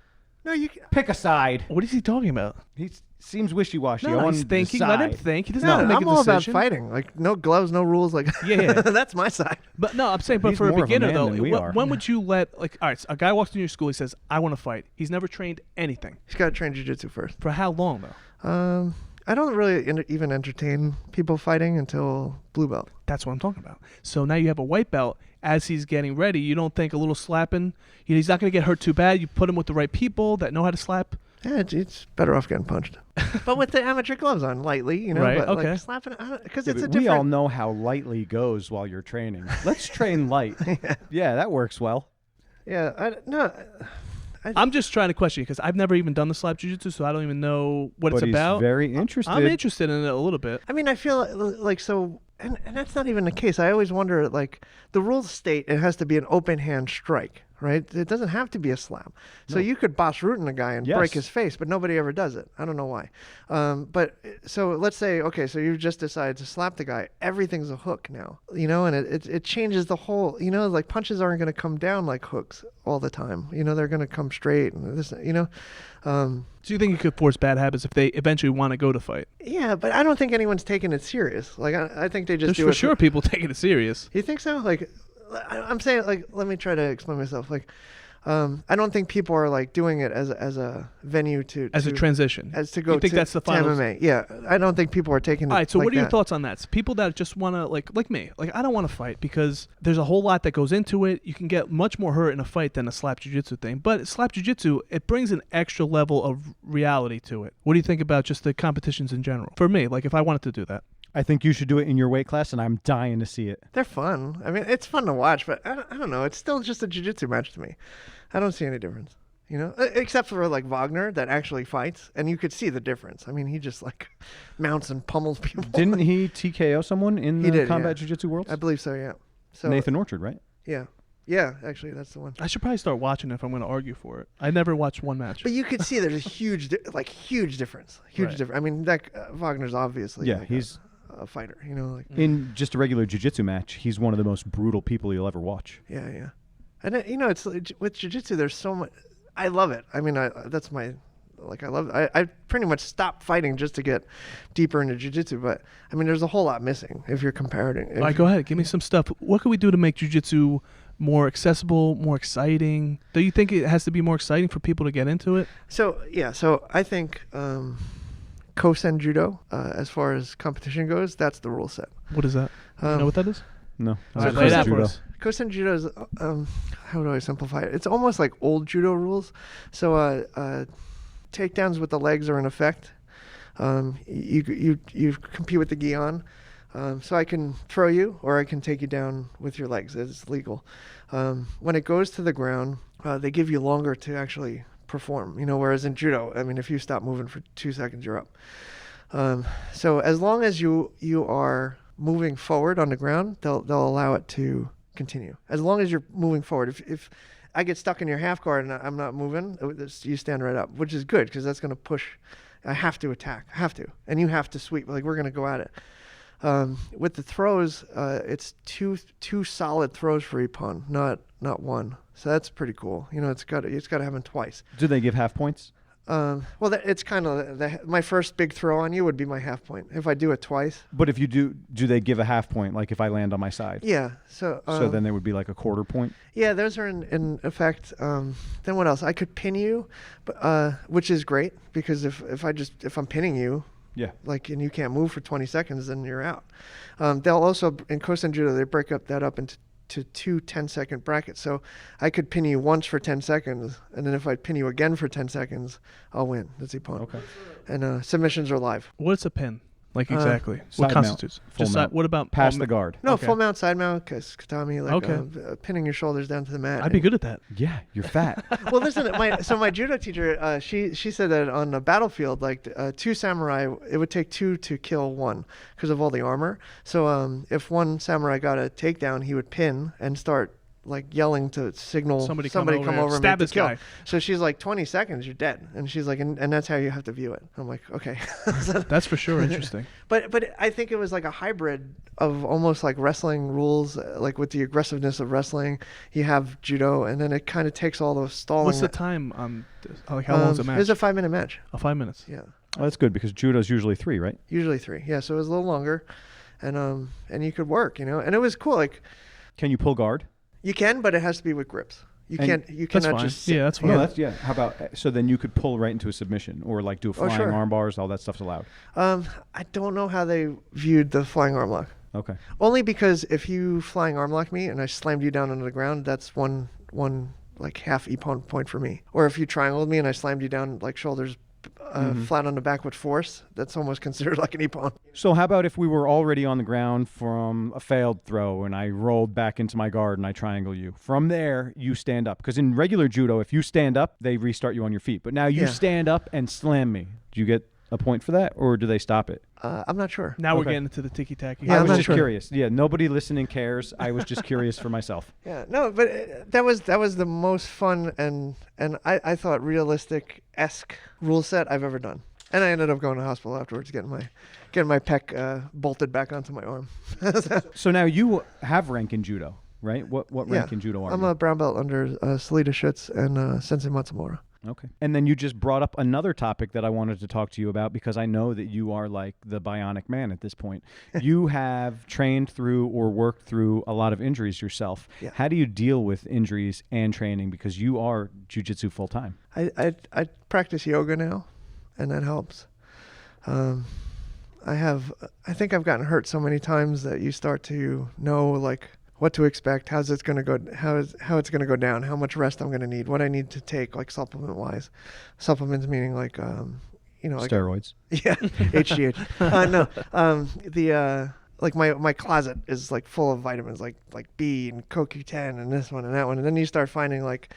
No, you. Pick a side. What is he talking about? He seems wishy-washy. No, on he's thinking. the Let him side. think. He doesn't No, have to make I'm a all about decision. fighting. Like no gloves, no rules. Like Yeah. that's my side. But no, I'm saying, but He's for a more of a beginner man though, than we are. when would you let like? All right, so a guy walks into your school. He says, "I want to fight." He's never trained anything. He's got to train jiu-jitsu first. For how long though? I don't really even entertain people fighting until blue belt. That's what I'm talking about. So now you have a white belt. As he's getting ready, you don't think a little slapping, he's not going to get hurt too bad. You put him with the right people that know how to slap. Yeah, it's better off getting punched. But with the amateur gloves on, lightly, Right, but okay. like slapping, because Yeah, it's a but we all different. know how lightly goes while you're training. Let's train light. Yeah, that works well. Yeah, I'm just trying to question you because I've never even done the slap jiu-jitsu, so I don't even know what But it's he's about. very interested. I'm interested in it a little bit. I mean, I feel like so, and that's not even the case. I always wonder, like, the rules state it has to be an open hand strike, right? It doesn't have to be a slam. So No. you could boss rootin' a guy and Yes. break his face, but nobody ever does it. I don't know why. But so let's say, okay, so you've just decided to slap the guy. Everything's a hook now, and it changes the whole, like punches aren't going to come down like hooks all the time. They're going to come straight and this, So you think you could force bad habits if they eventually want to go to fight? Yeah, but I don't think anyone's taking it serious. Like, I think they just There's do for it. sure people taking it serious. You think so? Like, I'm saying, like, let me try to explain myself. Like, I don't think people are like doing it as a venue As a transition. as to go You think to, that's the to finals? MMA. Yeah, I don't think people are taking it. All right, so like what are your that. thoughts on that? So people that just want to, like me, like I don't want to fight because there's a whole lot that goes into it. You can get much more hurt in a fight than a slap jiu-jitsu thing. But slap jiu-jitsu, it brings an extra level of reality to it. What do you think about just the competitions in general? For me, like if I wanted to do that. I think you should do it in your weight class, and I'm dying to see it. They're fun. I mean, it's fun to watch, but I don't know. It's still just a jiu-jitsu match to me. I don't see any difference. Except for like Wagner that actually fights, and you could see the difference. I mean, he just like mounts and pummels people. Didn't he TKO someone in He the did, combat yeah. jiu-jitsu world? I believe so. Yeah. So Nathan Orchard, right? Yeah, actually, that's the one. I should probably start watching it if I'm going to argue for it. I never watched one match. But you could see there's a huge difference. Huge Right. difference. I mean, that Wagner's obviously Yeah, like he's a fighter. Like in just a regular jiu-jitsu match. He's one of the most brutal people you'll ever watch. yeah. And it's with jiu-jitsu. There's so much. I love it. I mean, that's my I love. I pretty much stopped fighting just to get deeper into jiu-jitsu. But I mean, there's a whole lot missing if you're comparing. All right, go ahead. Give me some stuff. What can we do to make jiu-jitsu more accessible, more exciting? Do you think it has to be more exciting for people to get into it? So I think Kosen Judo, as far as competition goes, that's the rule set. What is that? Do you know what that is? No. All right, So lay it out Kosen for us. Kosen Judo is, how do I simplify it? It's almost like old judo rules. So takedowns with the legs are in effect. You compete with the gi on. So I can throw you or I can take you down with your legs. It's legal. When it goes to the ground, they give you longer to actually perform. Whereas in judo, I mean, if you stop moving for 2 seconds, you're up. So as long as you are moving forward on the ground, they'll allow it to continue. As long as you're moving forward. If I get stuck in your half guard and I'm not moving, you stand right up, which is good because that's going to push. I have to attack. I have to. And you have to sweep. Like, we're going to go at it. With the throws, it's two solid throws for ippon, not one. So that's pretty cool. You know, it's got to have them twice. Do they give half points? Well, it's kind of my first big throw on you would be my half point if I do it twice. But if you do they give a half point? Like if I land on my side? Yeah. So then there would be like a quarter point. Yeah, those are in effect. Then what else? I could pin you, but which is great because if I'm pinning you, yeah, like, and you can't move for 20 seconds, then you're out. They'll also in Kosen Judo they break that up into two 10-second brackets. So I could pin you once for 10 seconds, and then if I pin you again for 10 seconds, I'll win. That's the opponent. Okay. And submissions are live. What's a pin? Like exactly. side What constitutes? mount, full mount. What about Pass the guard? No, Okay. full mount, side mount, katami, like Okay. Pinning your shoulders down to the mat. I'd be good at that. Yeah, you're fat. Well, listen, my judo teacher, she said that on the battlefield, like two samurai, it would take two to kill one because of all the armor. So if one samurai got a takedown, he would pin and start like yelling to signal Somebody come come over over and stab make the this kill. guy. So she's like, 20 seconds, you're dead. And she's like, and that's how you have to view it. I'm like, okay. That's for sure interesting. But I think it was like a hybrid of almost like wrestling rules, like with the aggressiveness of wrestling, you have judo, and then it kind of takes all those stalling. What's the time on this? Like how long's a match? It was a 5-minute match. 5 minutes. Yeah, Well, that's good because judo's usually 3, right? usually 3. Yeah, so it was a little longer, and you could work, and it was cool. Like Can you pull guard? you can, but it has to be with grips. You And can't. You That's cannot fine. just. Sit. Yeah, that's fine. No, that's How about so then you could pull right into a submission or like do a flying sure. arm bars. All that stuff's allowed. I don't know how they viewed the flying arm lock. Okay. Only because if you flying arm lock me and I slammed you down onto the ground, that's one like half ippon point for me. Or if you triangled me and I slammed you down like shoulders flat on the back with force, that's almost considered like an ippon. So how about if we were already on the ground from a failed throw and I rolled back into my guard and I triangle you? From there, you stand up. Because in regular judo, if you stand up, they restart you on your feet. But now you Yeah. stand up and slam me. Do you get a point for that or do they stop it? I'm not sure. Now we're Okay. getting into the ticky-tacky. Yeah, I I'm was not just sure. curious. Yeah, nobody listening cares. I was just curious for myself. Yeah, no, but that was the most fun and I thought realistic-esque rule set I've ever done. And I ended up going to the hospital afterwards, getting my pec bolted back onto my arm. So now you have rank in judo, right? What rank in judo are I'm you? a brown belt under Salida Schutz and Sensei Matsumura. Okay. And then you just brought up another topic that I wanted to talk to you about because I know that you are like the bionic man at this point. You have trained through or worked through a lot of injuries yourself. Yeah. How do you deal with injuries and training because you are jiu-jitsu full time? I practice yoga now, and that helps. I think I've gotten hurt so many times that you start to know like what to expect, how it's going to go down, how much rest I'm going to need, what I need to take like supplement wise. Supplements meaning like like Steroids. yeah, HGH. Like my closet is like full of vitamins like B and CoQ10 and this one and that one, and then you start finding like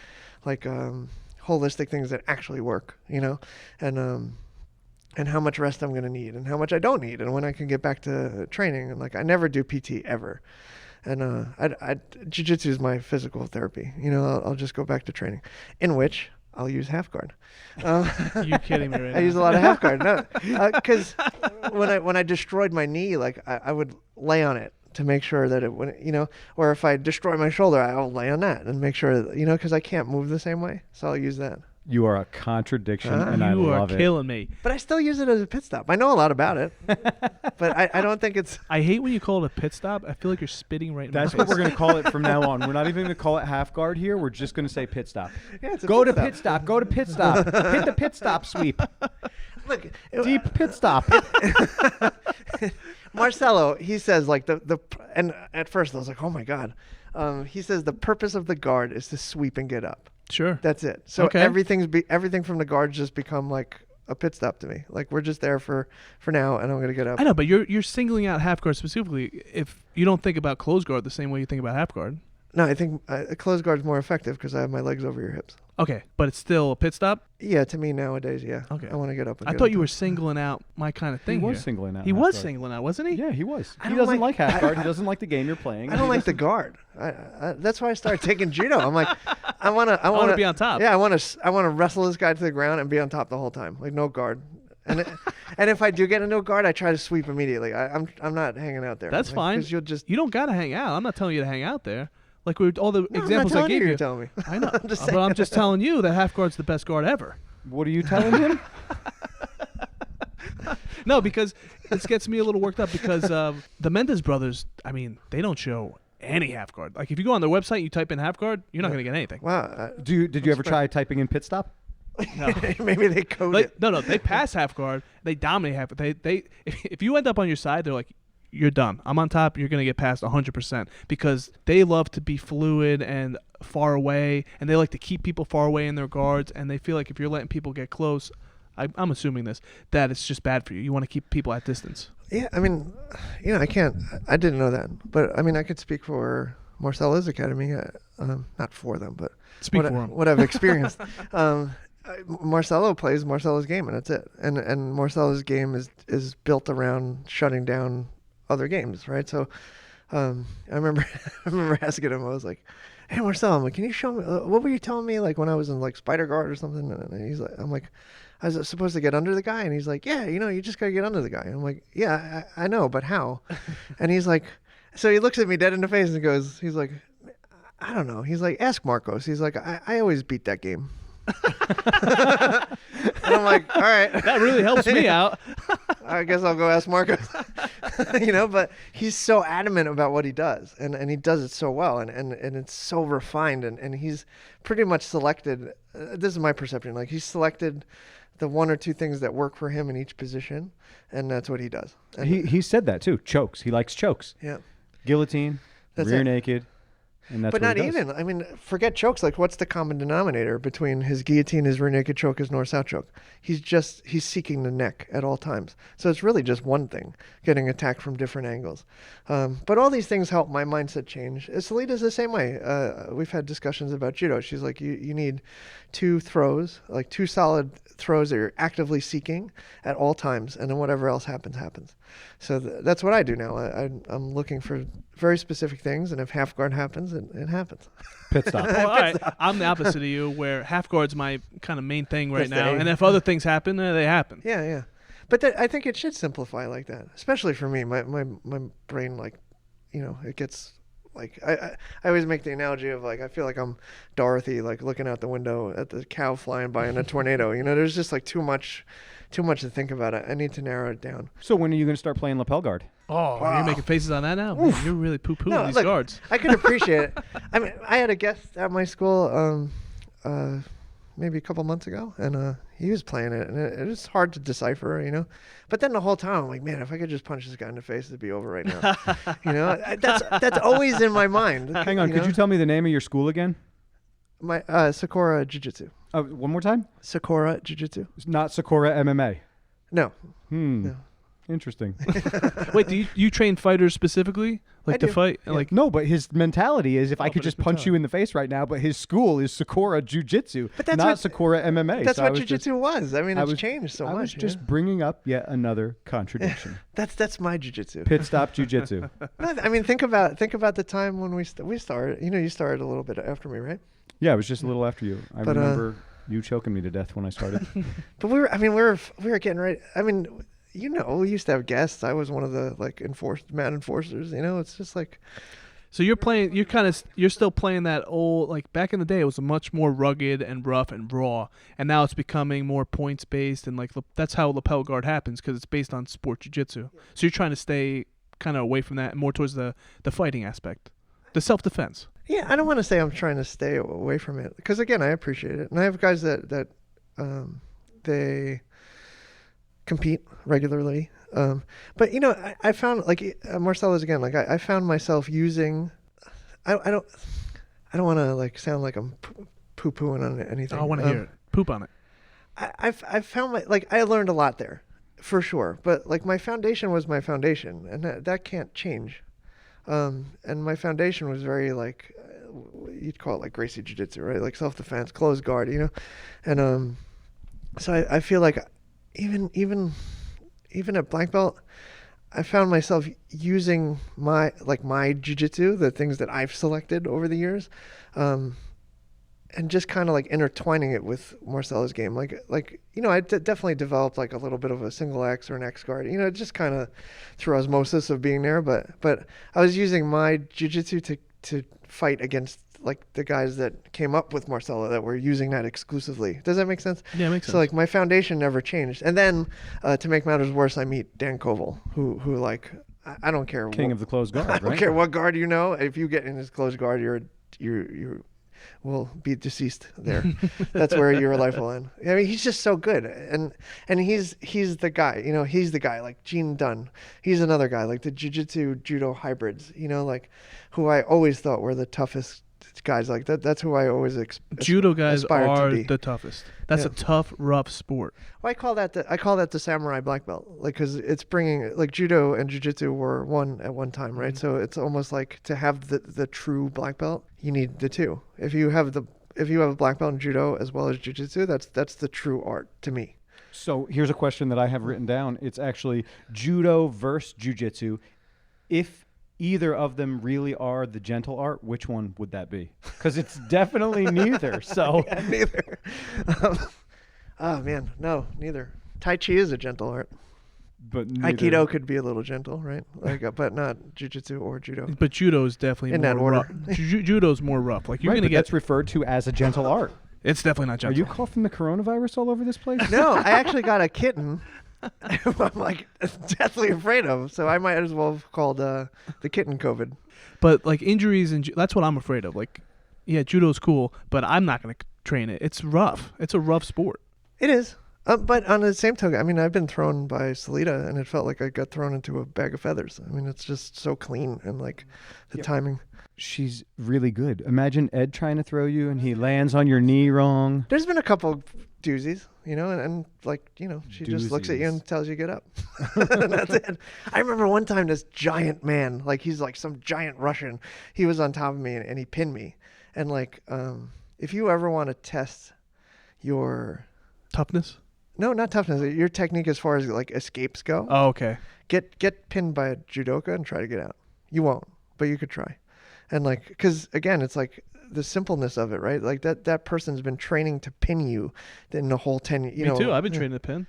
holistic things that actually work, and how much rest I'm going to need and how much I don't need and when I can get back to training. And like I never do PT ever. And jiu-jitsu is my physical therapy. I'll just go back to training, in which I'll use half guard. You kidding me right now? I use a lot of half guard. No, because when I destroyed my knee, like I would lay on it to make sure that it wouldn't, or if I destroy my shoulder, I'll lay on that and make sure that, because I can't move the same way. So I'll use that. You are a contradiction, and I You are love it. killing me. But I still use it as a pit stop. I know a lot about it, but I don't think it's. I hate when you call it a pit stop. I feel like you're spitting right in That's my what face. we're going to call it from now on. We're not even going to call it half guard here. We're just going to say pit stop. Yeah, it's a Go pit to stop. pit stop. Go to pit stop. Hit the pit stop sweep. Look, Deep pit stop. Marcelo, he says like and at first I was like, oh my god. He says the purpose of the guard is to sweep and get up. Sure. That's it. So Okay. everything from the guards just become like a pit stop to me. Like we're just there for now, and I'm gonna get up. I know, but you're singling out half guard specifically. If you don't think about closed guard the same way you think about half guard. No, I think a closed guard is more effective because I have my legs over your hips. Okay, but it's still a pit stop? Yeah, to me nowadays, yeah. Okay. I want to get up and I get thought on you were top. singling out my kind of thing He was here. singling out. He half was guard. singling out, wasn't he? Yeah, he was. I He don't doesn't like- like half guard. He doesn't like the game you're playing. I don't like the guard. That's why I started taking judo. I'm like, I want I want to be on top. Yeah, I want to wrestle this guy to the ground and be on top the whole time, like no guard. And and if I do get a no guard, I try to sweep immediately. I'm not hanging out there. That's fine. Because you'll just. You don't got to hang out. I'm not telling you to hang out there. Like all the No, examples I'm not I gave you. you. You're telling me. I know. I'm just But I'm saying. just telling you that half guard's the best guard ever. What are you telling him? No, because this gets me a little worked up because the Mendes brothers, I mean, they don't show any half guard. Like if you go on their website, you type in half guard, you're not going to get anything. Wow. Did you ever try typing in pit stop? No. Maybe they code Like, it. no, they pass half guard. They dominate half. They if you end up on your side, they're like, you're done. I'm on top. You're gonna get past 100% because they love to be fluid and far away, and they like to keep people far away in their guards. And they feel like if you're letting people get close, I'm assuming this, that it's just bad for you. You want to keep people at distance. Yeah, I mean, I can't. I didn't know that, but I mean, I could speak for Marcelo's Academy. Not for them, but Speak for them. what I've experienced. Marcelo plays Marcelo's game, and that's it. And Marcelo's game is built around shutting down other games, right? So I remember asking him. I was like, "Hey Marcelo, I'm like, can you show me what were you telling me like when I was in like Spider Guard or something?" And he's like, "I'm like, I was supposed to get under the guy," and he's like, "Yeah, you just gotta get under the guy." And I'm like, "Yeah, I know, but how?" And he's like, so he looks at me dead in the face and goes, he's like, "I don't know." He's like, "Ask Marcos." He's like, I always beat that game." And I'm like, all right. That really helps me out. I guess I'll go ask Marcos. But he's so adamant about what he does, and he does it so well, and it's so refined, and he's pretty much selected, this is my perception, like he's selected the one or two things that work for him in each position, and that's what he does. And He said that too. Chokes. He likes chokes. yeah. Guillotine. That's rear it. naked. And that's But what not he does. even. I mean, forget chokes. Like, what's the common denominator between his guillotine, his rear naked choke, his north-south choke? He's seeking the neck at all times. So it's really just one thing, getting attacked from different angles. But all these things help my mindset change. Salita's the same way. We've had discussions about judo. She's like, you need two throws, like two solid throws that you're actively seeking at all times, and then whatever else happens. So that's what I do now. I'm looking for very specific things, and if half guard happens, it happens. Pit stop. Well, all right. I'm the opposite of you, where half guard's my kind of main thing right That's the now, aim. and if other things happen, they happen. Yeah. But I think it should simplify like that, especially for me. My brain, like, it gets like I always make the analogy of like I feel like I'm Dorothy, like looking out the window at the cow flying by in a tornado. There's just like too much to think about. I need to narrow it down. So when are you going to start playing lapel guard? Oh, Wow. you're making faces on that now? Man, you're really poo-pooing No, these look, guards. I could appreciate it. I mean, I had a guest at my school maybe a couple months ago, and he was playing it, and it was hard to decipher, But then the whole time, I'm like, man, if I could just punch this guy in the face, it'd be over right now. That's always in my mind. Hang on. Could you tell me the name of your school again? My Sakura Jiu-Jitsu. One more time? Sakura Jiu-Jitsu. It's not Sakura MMA. No. No. Interesting. Wait, do you train fighters specifically? Like I to do. fight? Yeah. Like No, but his mentality is if I Oh, could but his just punch you in the face right now, but his school is Sakura Jiu-Jitsu, But that's not what- Sakura MMA. That's So I what was Jiu-Jitsu was. I mean, I it's was- changed so I much. was just bringing up yet another contradiction. That's my Jiu-Jitsu. Pit stop Jiu-Jitsu. No, I mean, think about the time when we started. You started a little bit after me, right? Yeah, it was just a little after you. I But, remember you choking me to death when I started. But we were getting ready. I mean, we used to have guests. I was one of the like mad enforcers. It's just like so you're playing. You're still playing that old like back in the day. It was much more rugged and rough and raw, and now it's becoming more points based and like that's how lapel guard happens because it's based on sport jiu-jitsu. So you're trying to stay kind of away from that and more towards the fighting aspect, the self defense. yeah. I don't want to say I'm trying to stay away from it because again, I appreciate it, and I have guys that they compete regularly. But I found like Marcelo's again. Like I found myself using. I don't want to like sound like I'm poo-pooing on anything. I want to hear it. Poop on it. I found I learned a lot there, for sure. But like my foundation was my foundation, and that can't change. And my foundation was very like you'd call it like Gracie Jiu-Jitsu, right? Like self-defense, closed guard, and so I feel like even at black belt, I found myself using my jiu-jitsu, the things that I've selected over the years, and just kind of like intertwining it with Marcelo's game. I definitely developed like a little bit of a single X or an X guard, just kind of through osmosis of being there. But I was using my jiu-jitsu to fight against like the guys that came up with Marcelo that were using that exclusively. Does that make sense? Yeah, it makes sense. So like my foundation never changed. And then to make matters worse, I meet Dan Koval, who like, I don't care. King of the closed guard, I right? don't care what guard you know. If you get in his closed guard, you will be deceased there. That's where your life will end. I mean, he's just so good, and he's the guy. He's the guy. Like Gene Dunn, he's another guy. Like the jiu-jitsu judo hybrids. Like who I always thought were the toughest guys. Like that's who I always judo guys are to be. the toughest. That's a tough, rough sport. Well, I call that the samurai black belt, like, because it's bringing, like, judo and jiu-jitsu were one at one time, right? So it's almost like to have the true black belt, you need the two. If you have a black belt in judo as well as jiu-jitsu, that's the true art to me. So here's a question that I have written down. It's actually judo versus jiu-jitsu. If either of them really are the gentle art, which one would that be? Because it's definitely neither. So Yeah, neither. Oh man, no, neither. Tai Chi is a gentle art. but neither. Aikido could be a little gentle, right? Like, but not jiu-jitsu or judo. But judo is definitely In more that order. rough. Judo's more rough. Like you're Right, gonna but get. that's referred to as a gentle art. It's definitely not Are gentle. you coughing the coronavirus all over this place? No, I actually got a kitten. I'm like deathly afraid of, so I might as well have called the kitten COVID. But like injuries and that's what I'm afraid of. Like, yeah, judo's cool, but I'm not gonna train it. It's rough. It's a rough sport. It is. But on the same token, I mean, I've been thrown by Salita, and it felt like I got thrown into a bag of feathers. I mean, it's just so clean, and like the timing. She's really good. Imagine Ed trying to throw you, and he lands on your knee wrong. There's been a couple doozies, and like, she just looks at you and tells you get up. And that's it. I remember one time this giant man, like he's like some giant Russian, he was on top of me and he pinned me. And like, if you ever want to test your Toughness. No, not toughness. Your technique as far as like escapes go. Oh, okay. Get pinned by a judoka and try to get out. You won't, but you could try. And like, because again, it's like the simpleness of it, right? Like that person's been training to pin you in the whole 10. Me too. I've been training to pin.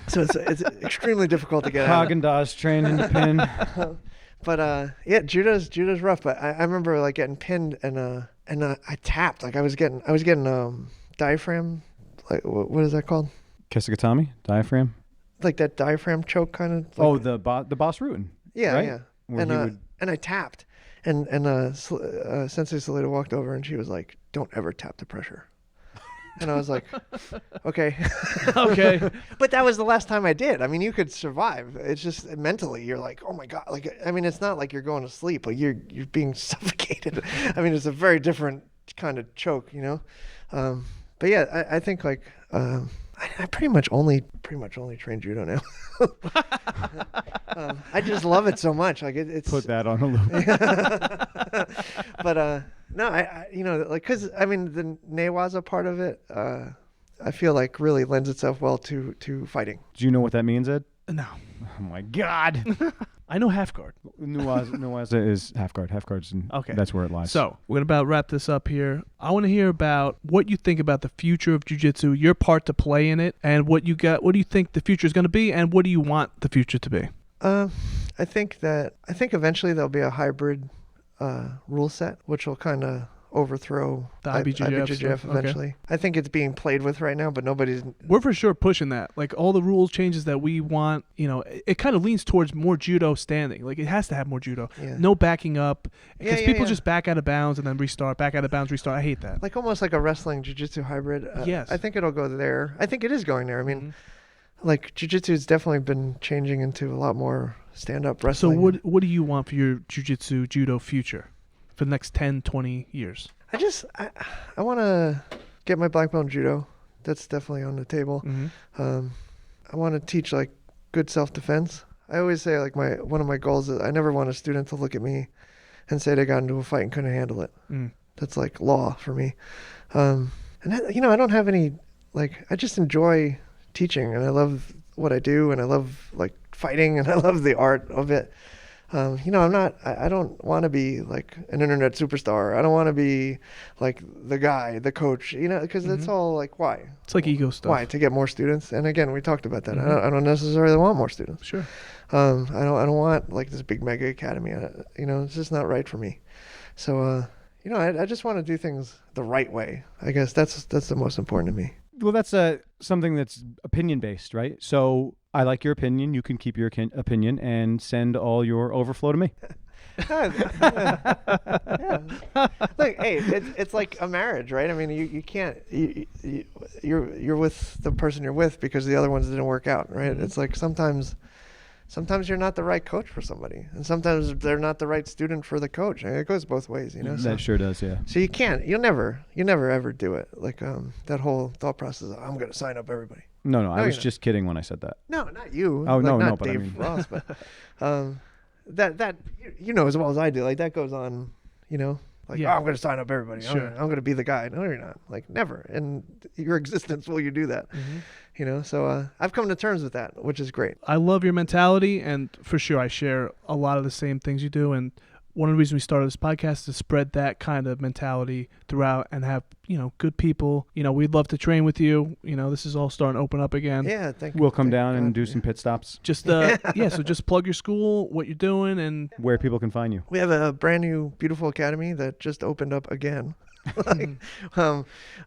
So it's extremely difficult to get out. Haagen-Dazs training to pin. But yeah, judo's rough. But I remember like getting pinned and I tapped. Like I was getting diaphragm. Like what is that called? Kesagatami? Diaphragm? Like that diaphragm choke kind of. Like, Oh, the Boss Rutan. yeah, right? yeah. Where he would- And I tapped, and Sensei Salita walked over and she was like, "Don't ever tap the pressure." And I was like, "Okay." Okay. But that was the last time I did. I mean, you could survive. It's just mentally, you're like, "Oh my god!" Like, I mean, it's not like you're going to sleep, but you're being suffocated. I mean, it's a very different kind of choke, But yeah, I think like I pretty much only train judo now. I just love it so much. Like it's Put that on a loop. But no, I like, because I mean the newaza part of it, I feel like really lends itself well to fighting. Do you know what that means, Ed? No. Oh my God. I know half guard. Nuwaza is half guard. Half guard's Okay. That's where it lies. So we're gonna about wrap this up here. I want to hear about what you think about the future of jiu-jitsu, your part to play in it, and what you do you think the future is gonna be, and what do you want the future to be? I think eventually there'll be a hybrid rule set, which will kind of overthrow The IBJJF stuff, okay. eventually. I think it's being played with right now, but nobody's. We're for sure pushing that. Like all the rules changes that we want, it kind of leans towards more judo standing. Like it has to have more judo. Yeah. No backing up. Because Yeah, people yeah. just back out of bounds and then restart, back out of bounds, restart. I hate that. Like almost like a wrestling jiu-jitsu hybrid. Yes. I think it'll go there. I think it is going there. I mean, like jiu-jitsu has definitely been changing into a lot more stand-up So wrestling. what do you want for your jiu-jitsu judo future for the next 10, 20 years? I want to get my black belt in judo. That's definitely on the table. Mm-hmm. I want to teach like good self-defense. I always say like one of my goals is I never want a student to look at me and say they got into a fight and couldn't handle it. That's like law for me. And that, you know, I don't have any, like, I just enjoy teaching, and I love what I do, and I love like fighting, and I love the art of it. You know, I don't want to be like an internet superstar. I don't want to be like the guy, the coach, you know, because it's all like, why? It's like ego stuff. Why? To get more students. And again, we talked about that. Mm-hmm. I don't necessarily want more students. Sure. I don't want like this big mega academy. You know, it's just not right for me. So, you know, I just want to do things the right way. I guess that's the most important to me. Well, that's something that's opinion based, right? So I like your opinion. You can keep your opinion and send all your overflow to me. Yeah. Look, hey, it's like a marriage, right? I mean, you can't you're with the person you're with because the other ones didn't work out, right? It's like sometimes you're not the right coach for somebody, and sometimes they're not the right student for the coach. I mean, it goes both ways, you know. That sure does, yeah. So you'll never ever do it. Like that whole thought process of, I'm going to sign up everybody. No, I was just kidding when I said that. No, not you. Oh, like, no, not but I Dave mean... Ross, but that you know as well as I do. Like that goes on, you know. Like, Yeah. I'm going to sign up everybody. Sure. I'm going to be the guy. No, you're not. Like, never. In your existence will you do that. You know, so I've come to terms with that, which is great. I love your mentality, and for sure I share a lot of the same things you do. And one of the reasons we started this podcast is to spread that kind of mentality throughout and have, you know, good people. You know, we'd love to train with you. You know, this is all starting to open up again. Yeah, thank you. We'll come Thank down and God. do some pit stops. Just, so just plug your school, what you're doing, and Where people can find you. We have a brand new, beautiful academy that just opened up again. In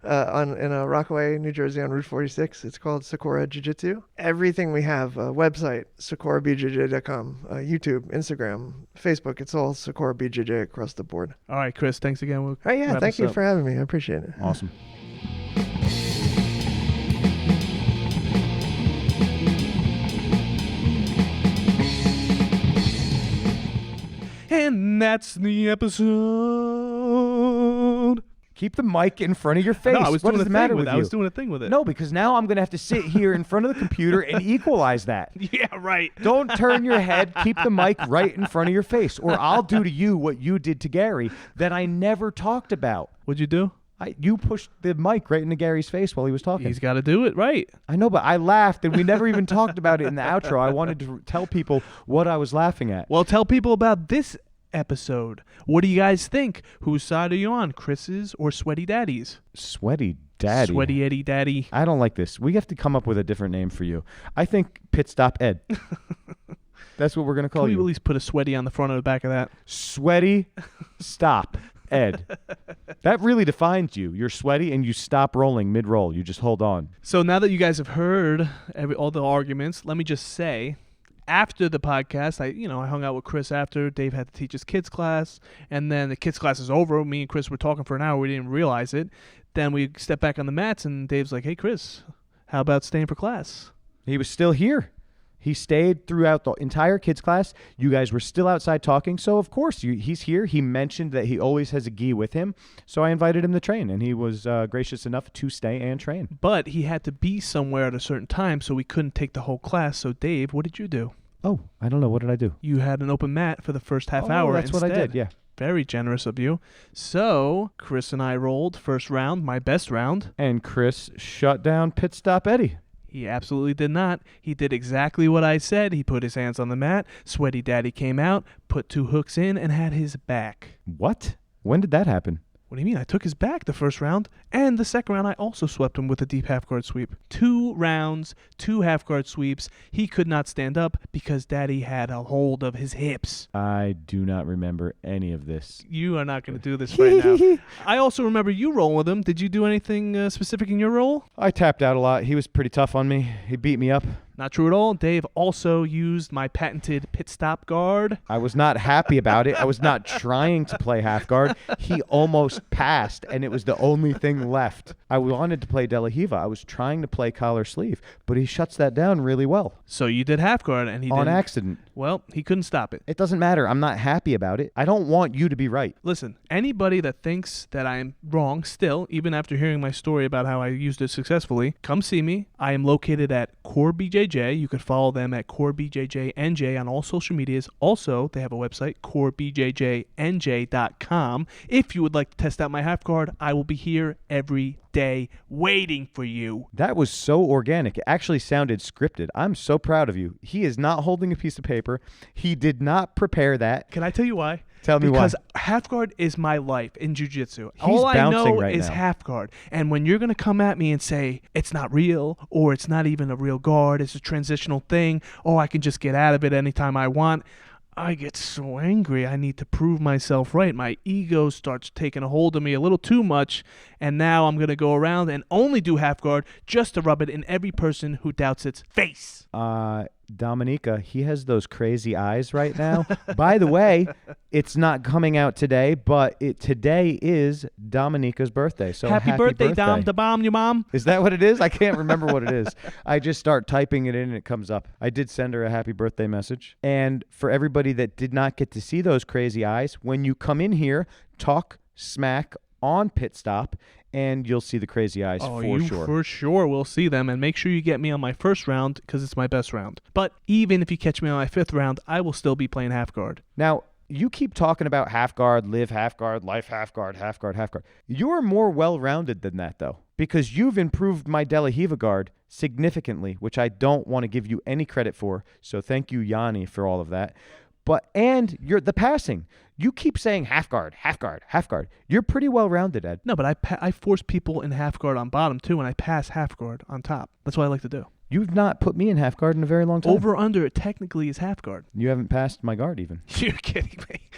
Rockaway, New Jersey, on Route 46. It's called Sakura Jiu-Jitsu. Everything we have, website, sakurabjj.com, YouTube, Instagram, Facebook, it's all Sakura BJJ across the board. all right, Chris, thanks again. We'll Oh, yeah, wrap thank this you up. for having me. I appreciate it. Awesome. And that's the episode. Keep the mic in front of your face. No, I was what doing is a the matter thing with with it. you? I was doing a thing with it. No, because now I'm going to have to sit here in front of the computer and equalize that. Yeah, right. Don't turn your head. Keep the mic right in front of your face, or I'll do to you what you did to Gary that I never talked about. What'd you do? You pushed the mic right into Gary's face while he was talking. He's got to do it right. I know, but I laughed, and we never even talked about it in the outro. I wanted to tell people what I was laughing at. Well, tell people about this episode. What do you guys think? Whose side are you on, Chris's or Sweaty Daddy's? Sweaty Daddy. Sweaty Eddie Daddy. I don't like this. We have to come up with a different name for you. I think Pit Stop Ed. That's what we're going to call Can we you. at least put a sweaty on the front or the back of that? Sweaty Stop Ed. That really defines you. You're sweaty and you stop rolling mid-roll. You just hold on. So now that you guys have heard all the arguments, let me just say, after the podcast, I hung out with Chris after. Dave had to teach his kids class, and then the kids class is over. Me and Chris were talking for an hour. We didn't realize it. Then we stepped back on the mats, and Dave's like, "Hey, Chris, how about staying for class?" He was still here. He stayed throughout the entire kids class. You guys were still outside talking. So, of course, he's here. He mentioned that he always has a gi with him. So I invited him to train, and he was gracious enough to stay and train. But he had to be somewhere at a certain time, so we couldn't take the whole class. So, Dave, what did you do? Oh, I don't know. What did I do? You had an open mat for the first half hour. That's what I did, yeah. Very generous of you. So, Chris and I rolled first round, my best round. And Chris shut down Pit Stop Eddie. He absolutely did not. He did exactly what I said. He put his hands on the mat. Sweaty Daddy came out, put 2 hooks in, and had his back. What? When did that happen? What do you mean? I took his back the first round, and the second round I also swept him with a deep half guard sweep. 2 rounds, 2 half guard sweeps. He could not stand up because Daddy had a hold of his hips. I do not remember any of this. You are not going to do this right now. I also remember you rolling with him. Did you do anything specific in your roll? I tapped out a lot. He was pretty tough on me. He beat me up. Not true at all. Dave also used my patented pit stop guard. I was not happy about it. I was not trying to play half guard. He almost passed, and it was the only thing left. I wanted to play De La Hiva. I was trying to play collar sleeve, but he shuts that down really well. So you did half guard, and he On didn't. accident. Well, he couldn't stop it. It doesn't matter. I'm not happy about it. I don't want you to be right. Listen, anybody that thinks that I'm wrong still, even after hearing my story about how I used it successfully, come see me. I am located at Core BJJ BJJ. You could follow them at CoreBJJNJ on all social medias. Also, they have a website, CoreBJJNJ.com. If you would like to test out my half guard, I will be here every day waiting for you. That was so organic. It actually sounded scripted. I'm so proud of you. He is not holding a piece of paper. He did not prepare that. Can I tell you why? Tell me why. Because half guard is my life in jiu-jitsu. He's All I bouncing know right is now. half guard. And when you're going to come at me and say it's not real, or it's not even a real guard, it's a transitional thing, or I can just get out of it anytime I want, I get so angry. I need to prove myself right. My ego starts taking a hold of me a little too much, and now I'm going to go around and only do half guard just to rub it in every person who doubts its face. Dominica, he has those crazy eyes right now. By the way, it's not coming out today, but today is Dominica's birthday. So happy birthday, Dom, the bomb, your mom. Is that what it is? I can't remember what it is. I just start typing it in and it comes up. I did send her a happy birthday message. And for everybody that did not get to see those crazy eyes, when you come in here, talk smack on Pit Stop, and you'll see the crazy eyes sure. For sure will see them, and make sure you get me on my first round because it's my best round. But even if you catch me on my fifth round, I will still be playing half guard. Now, you keep talking about half guard, live half guard, life half guard, half guard, half guard. You're more well-rounded than that, though, because you've improved my De La Riva guard significantly, which I don't want to give you any credit for. So thank you, Yanni, for all of that. And you're the passing. You keep saying half guard, half guard, half guard. You're pretty well-rounded, Ed. No, but I force people in half guard on bottom, too, and I pass half guard on top. That's what I like to do. You've not put me in half guard in a very long time. Over under, it technically is half guard. You haven't passed my guard even. You're kidding me.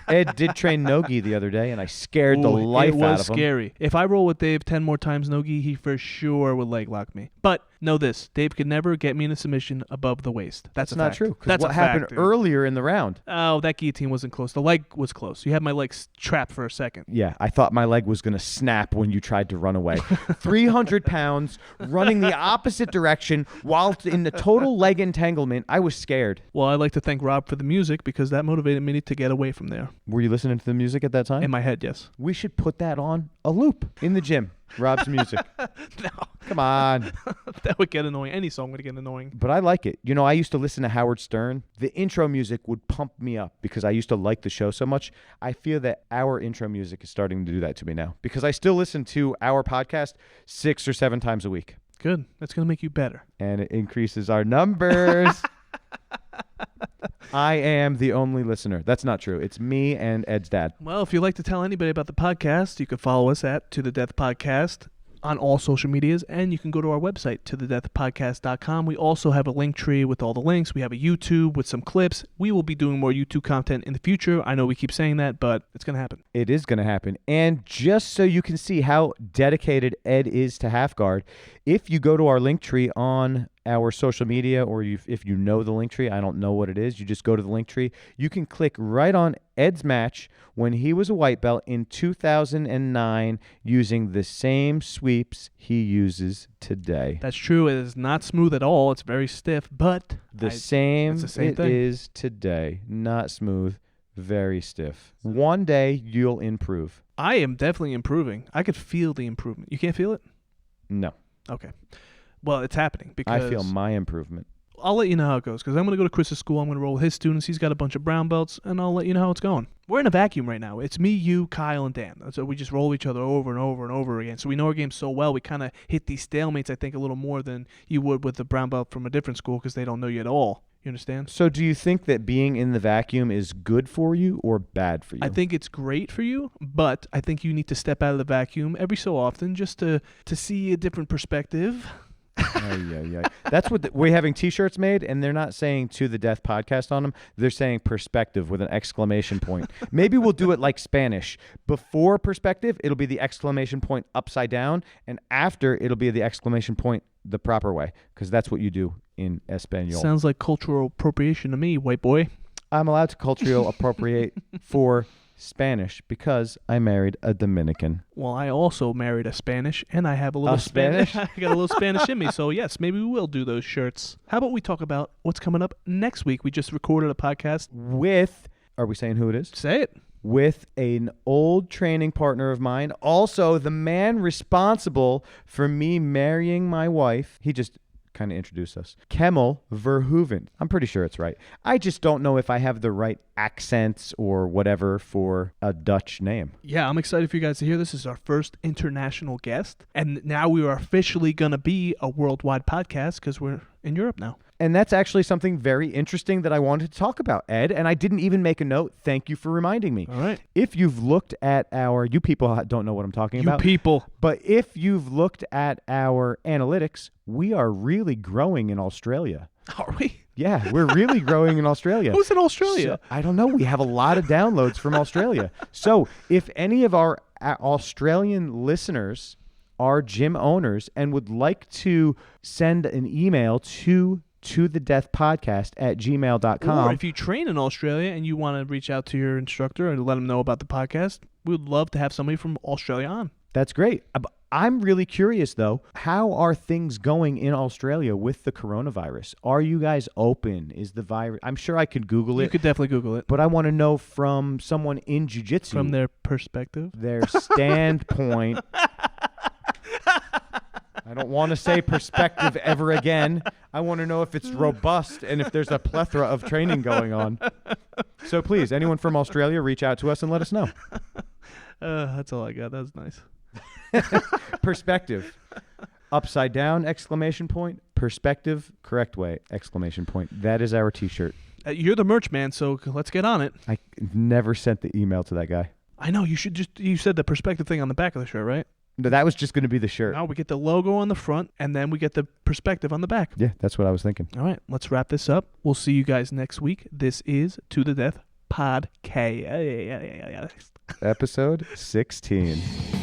Ed did train Nogi the other day, and I scared the life out of him. It was scary. If I roll with Dave 10 more times Nogi, he for sure would leg lock me. But know this, Dave could never get me in a submission above the waist. That's a not fact. true. That's what a happened fact, earlier in the round? Oh, that guillotine wasn't close. The leg was close. You had my leg trapped for a second. Yeah, I thought my leg was going to snap when you tried to run away. 300 pounds, running the opposite direction while in the total leg entanglement. I was scared. Well, I'd like to thank Rob for the music because that motivated me to get away from there. Were you listening to the music at that time? In my head, yes. We should put that on a loop in the gym. Rob's music. No. Come on. That would get annoying. Any song would get annoying. But I like it. You know, I used to listen to Howard Stern. The intro music would pump me up because I used to like the show so much. I feel that our intro music is starting to do that to me now because I still listen to our podcast 6 or 7 times a week. Good. That's going to make you better. And it increases our numbers. I am the only listener. That's not true. It's me and Ed's dad. Well, if you'd like to tell anybody about the podcast, you can follow us at To The Death Podcast on all social medias, and you can go to our website, tothedeathpodcast.com. We also have a link tree with all the links. We have a YouTube with some clips. We will be doing more YouTube content in the future. I know we keep saying that, but it's going to happen. It is going to happen. And just so you can see how dedicated Ed is to half guard, if you go to our link tree on our social media, or if you know the link tree, I don't know what it is, you just go to the link tree. You can click right on Ed's match when he was a white belt in 2009 using the same sweeps he uses today. That's true. It is not smooth at all. It's very stiff, but The same it's the same it thing. is today. Not smooth, very stiff. One day you'll improve. I am definitely improving. I could feel the improvement. You can't feel it? No. Okay. Well, it's happening because I feel my improvement. I'll let you know how it goes because I'm going to go to Chris's school. I'm going to roll with his students. He's got a bunch of brown belts, and I'll let you know how it's going. We're in a vacuum right now. It's me, you, Kyle, and Dan. So we just roll each other over and over and over again. So we know our game so well. We kind of hit these stalemates, I think, a little more than you would with the brown belt from a different school because they don't know you at all. You understand? So do you think that being in the vacuum is good for you or bad for you? I think it's great for you, but I think you need to step out of the vacuum every so often just to see a different perspective. That's what we're having T-shirts made, and they're not saying To The Death Podcast on them. They're saying perspective with an exclamation point. Maybe we'll do it like Spanish. Before perspective, it'll be the exclamation point upside down, and after, it'll be the exclamation point the proper way, because that's what you do in Espanol. Sounds like cultural appropriation to me, white boy. I'm allowed to cultural appropriate for Spanish because I married a Dominican. Well, I also married a Spanish, and I have a little Spanish? I got a little Spanish in me, so yes, maybe we will do those shirts. How about we talk about what's coming up next week? We just recorded a podcast. With, are we saying who it is? Say it. With an old training partner of mine, also the man responsible for me marrying my wife. He just kind of introduce us. Kemmel Verhoeven. I'm pretty sure it's right. I just don't know if I have the right accents or whatever for a Dutch name. Yeah, I'm excited for you guys to hear. This is our first international guest. And now we are officially going to be a worldwide podcast because we're in Europe now. And that's actually something very interesting that I wanted to talk about, Ed. And I didn't even make a note. Thank you for reminding me. All right. If you've looked at you people don't know what I'm talking You about. people. But if you've looked at our analytics, we are really growing in Australia. Are we? Yeah, we're really growing in Australia. Who's in Australia? So, I don't know. We have a lot of downloads from Australia. So if any of our Australian listeners are gym owners and would like to send an email to the death podcast at gmail.com. Or if you train in Australia and you want to reach out to your instructor and let them know about the podcast, we would love to have somebody from Australia on. That's great. I'm really curious, though. How are things going in Australia with the coronavirus? Are you guys open? Is the virus... I'm sure I could Google it. You could definitely Google it. But I want to know from someone in jiu-jitsu. From their perspective. Their standpoint. I don't want to say perspective ever again. I want to know if it's robust and if there's a plethora of training going on. So please, anyone from Australia, reach out to us and let us know. That's all I got. That was nice. Perspective. Upside down, exclamation point. Perspective, correct way, exclamation point. That is our T-shirt. You're the merch man, so let's get on it. I never sent the email to that guy. I know. You said the perspective thing on the back of the shirt, right? No, that was just going to be the shirt. Now we get the logo on the front, and then we get the perspective on the back. Yeah, that's what I was thinking. All right, let's wrap this up. We'll see you guys next week. This is To The Death Podcast. Episode 16.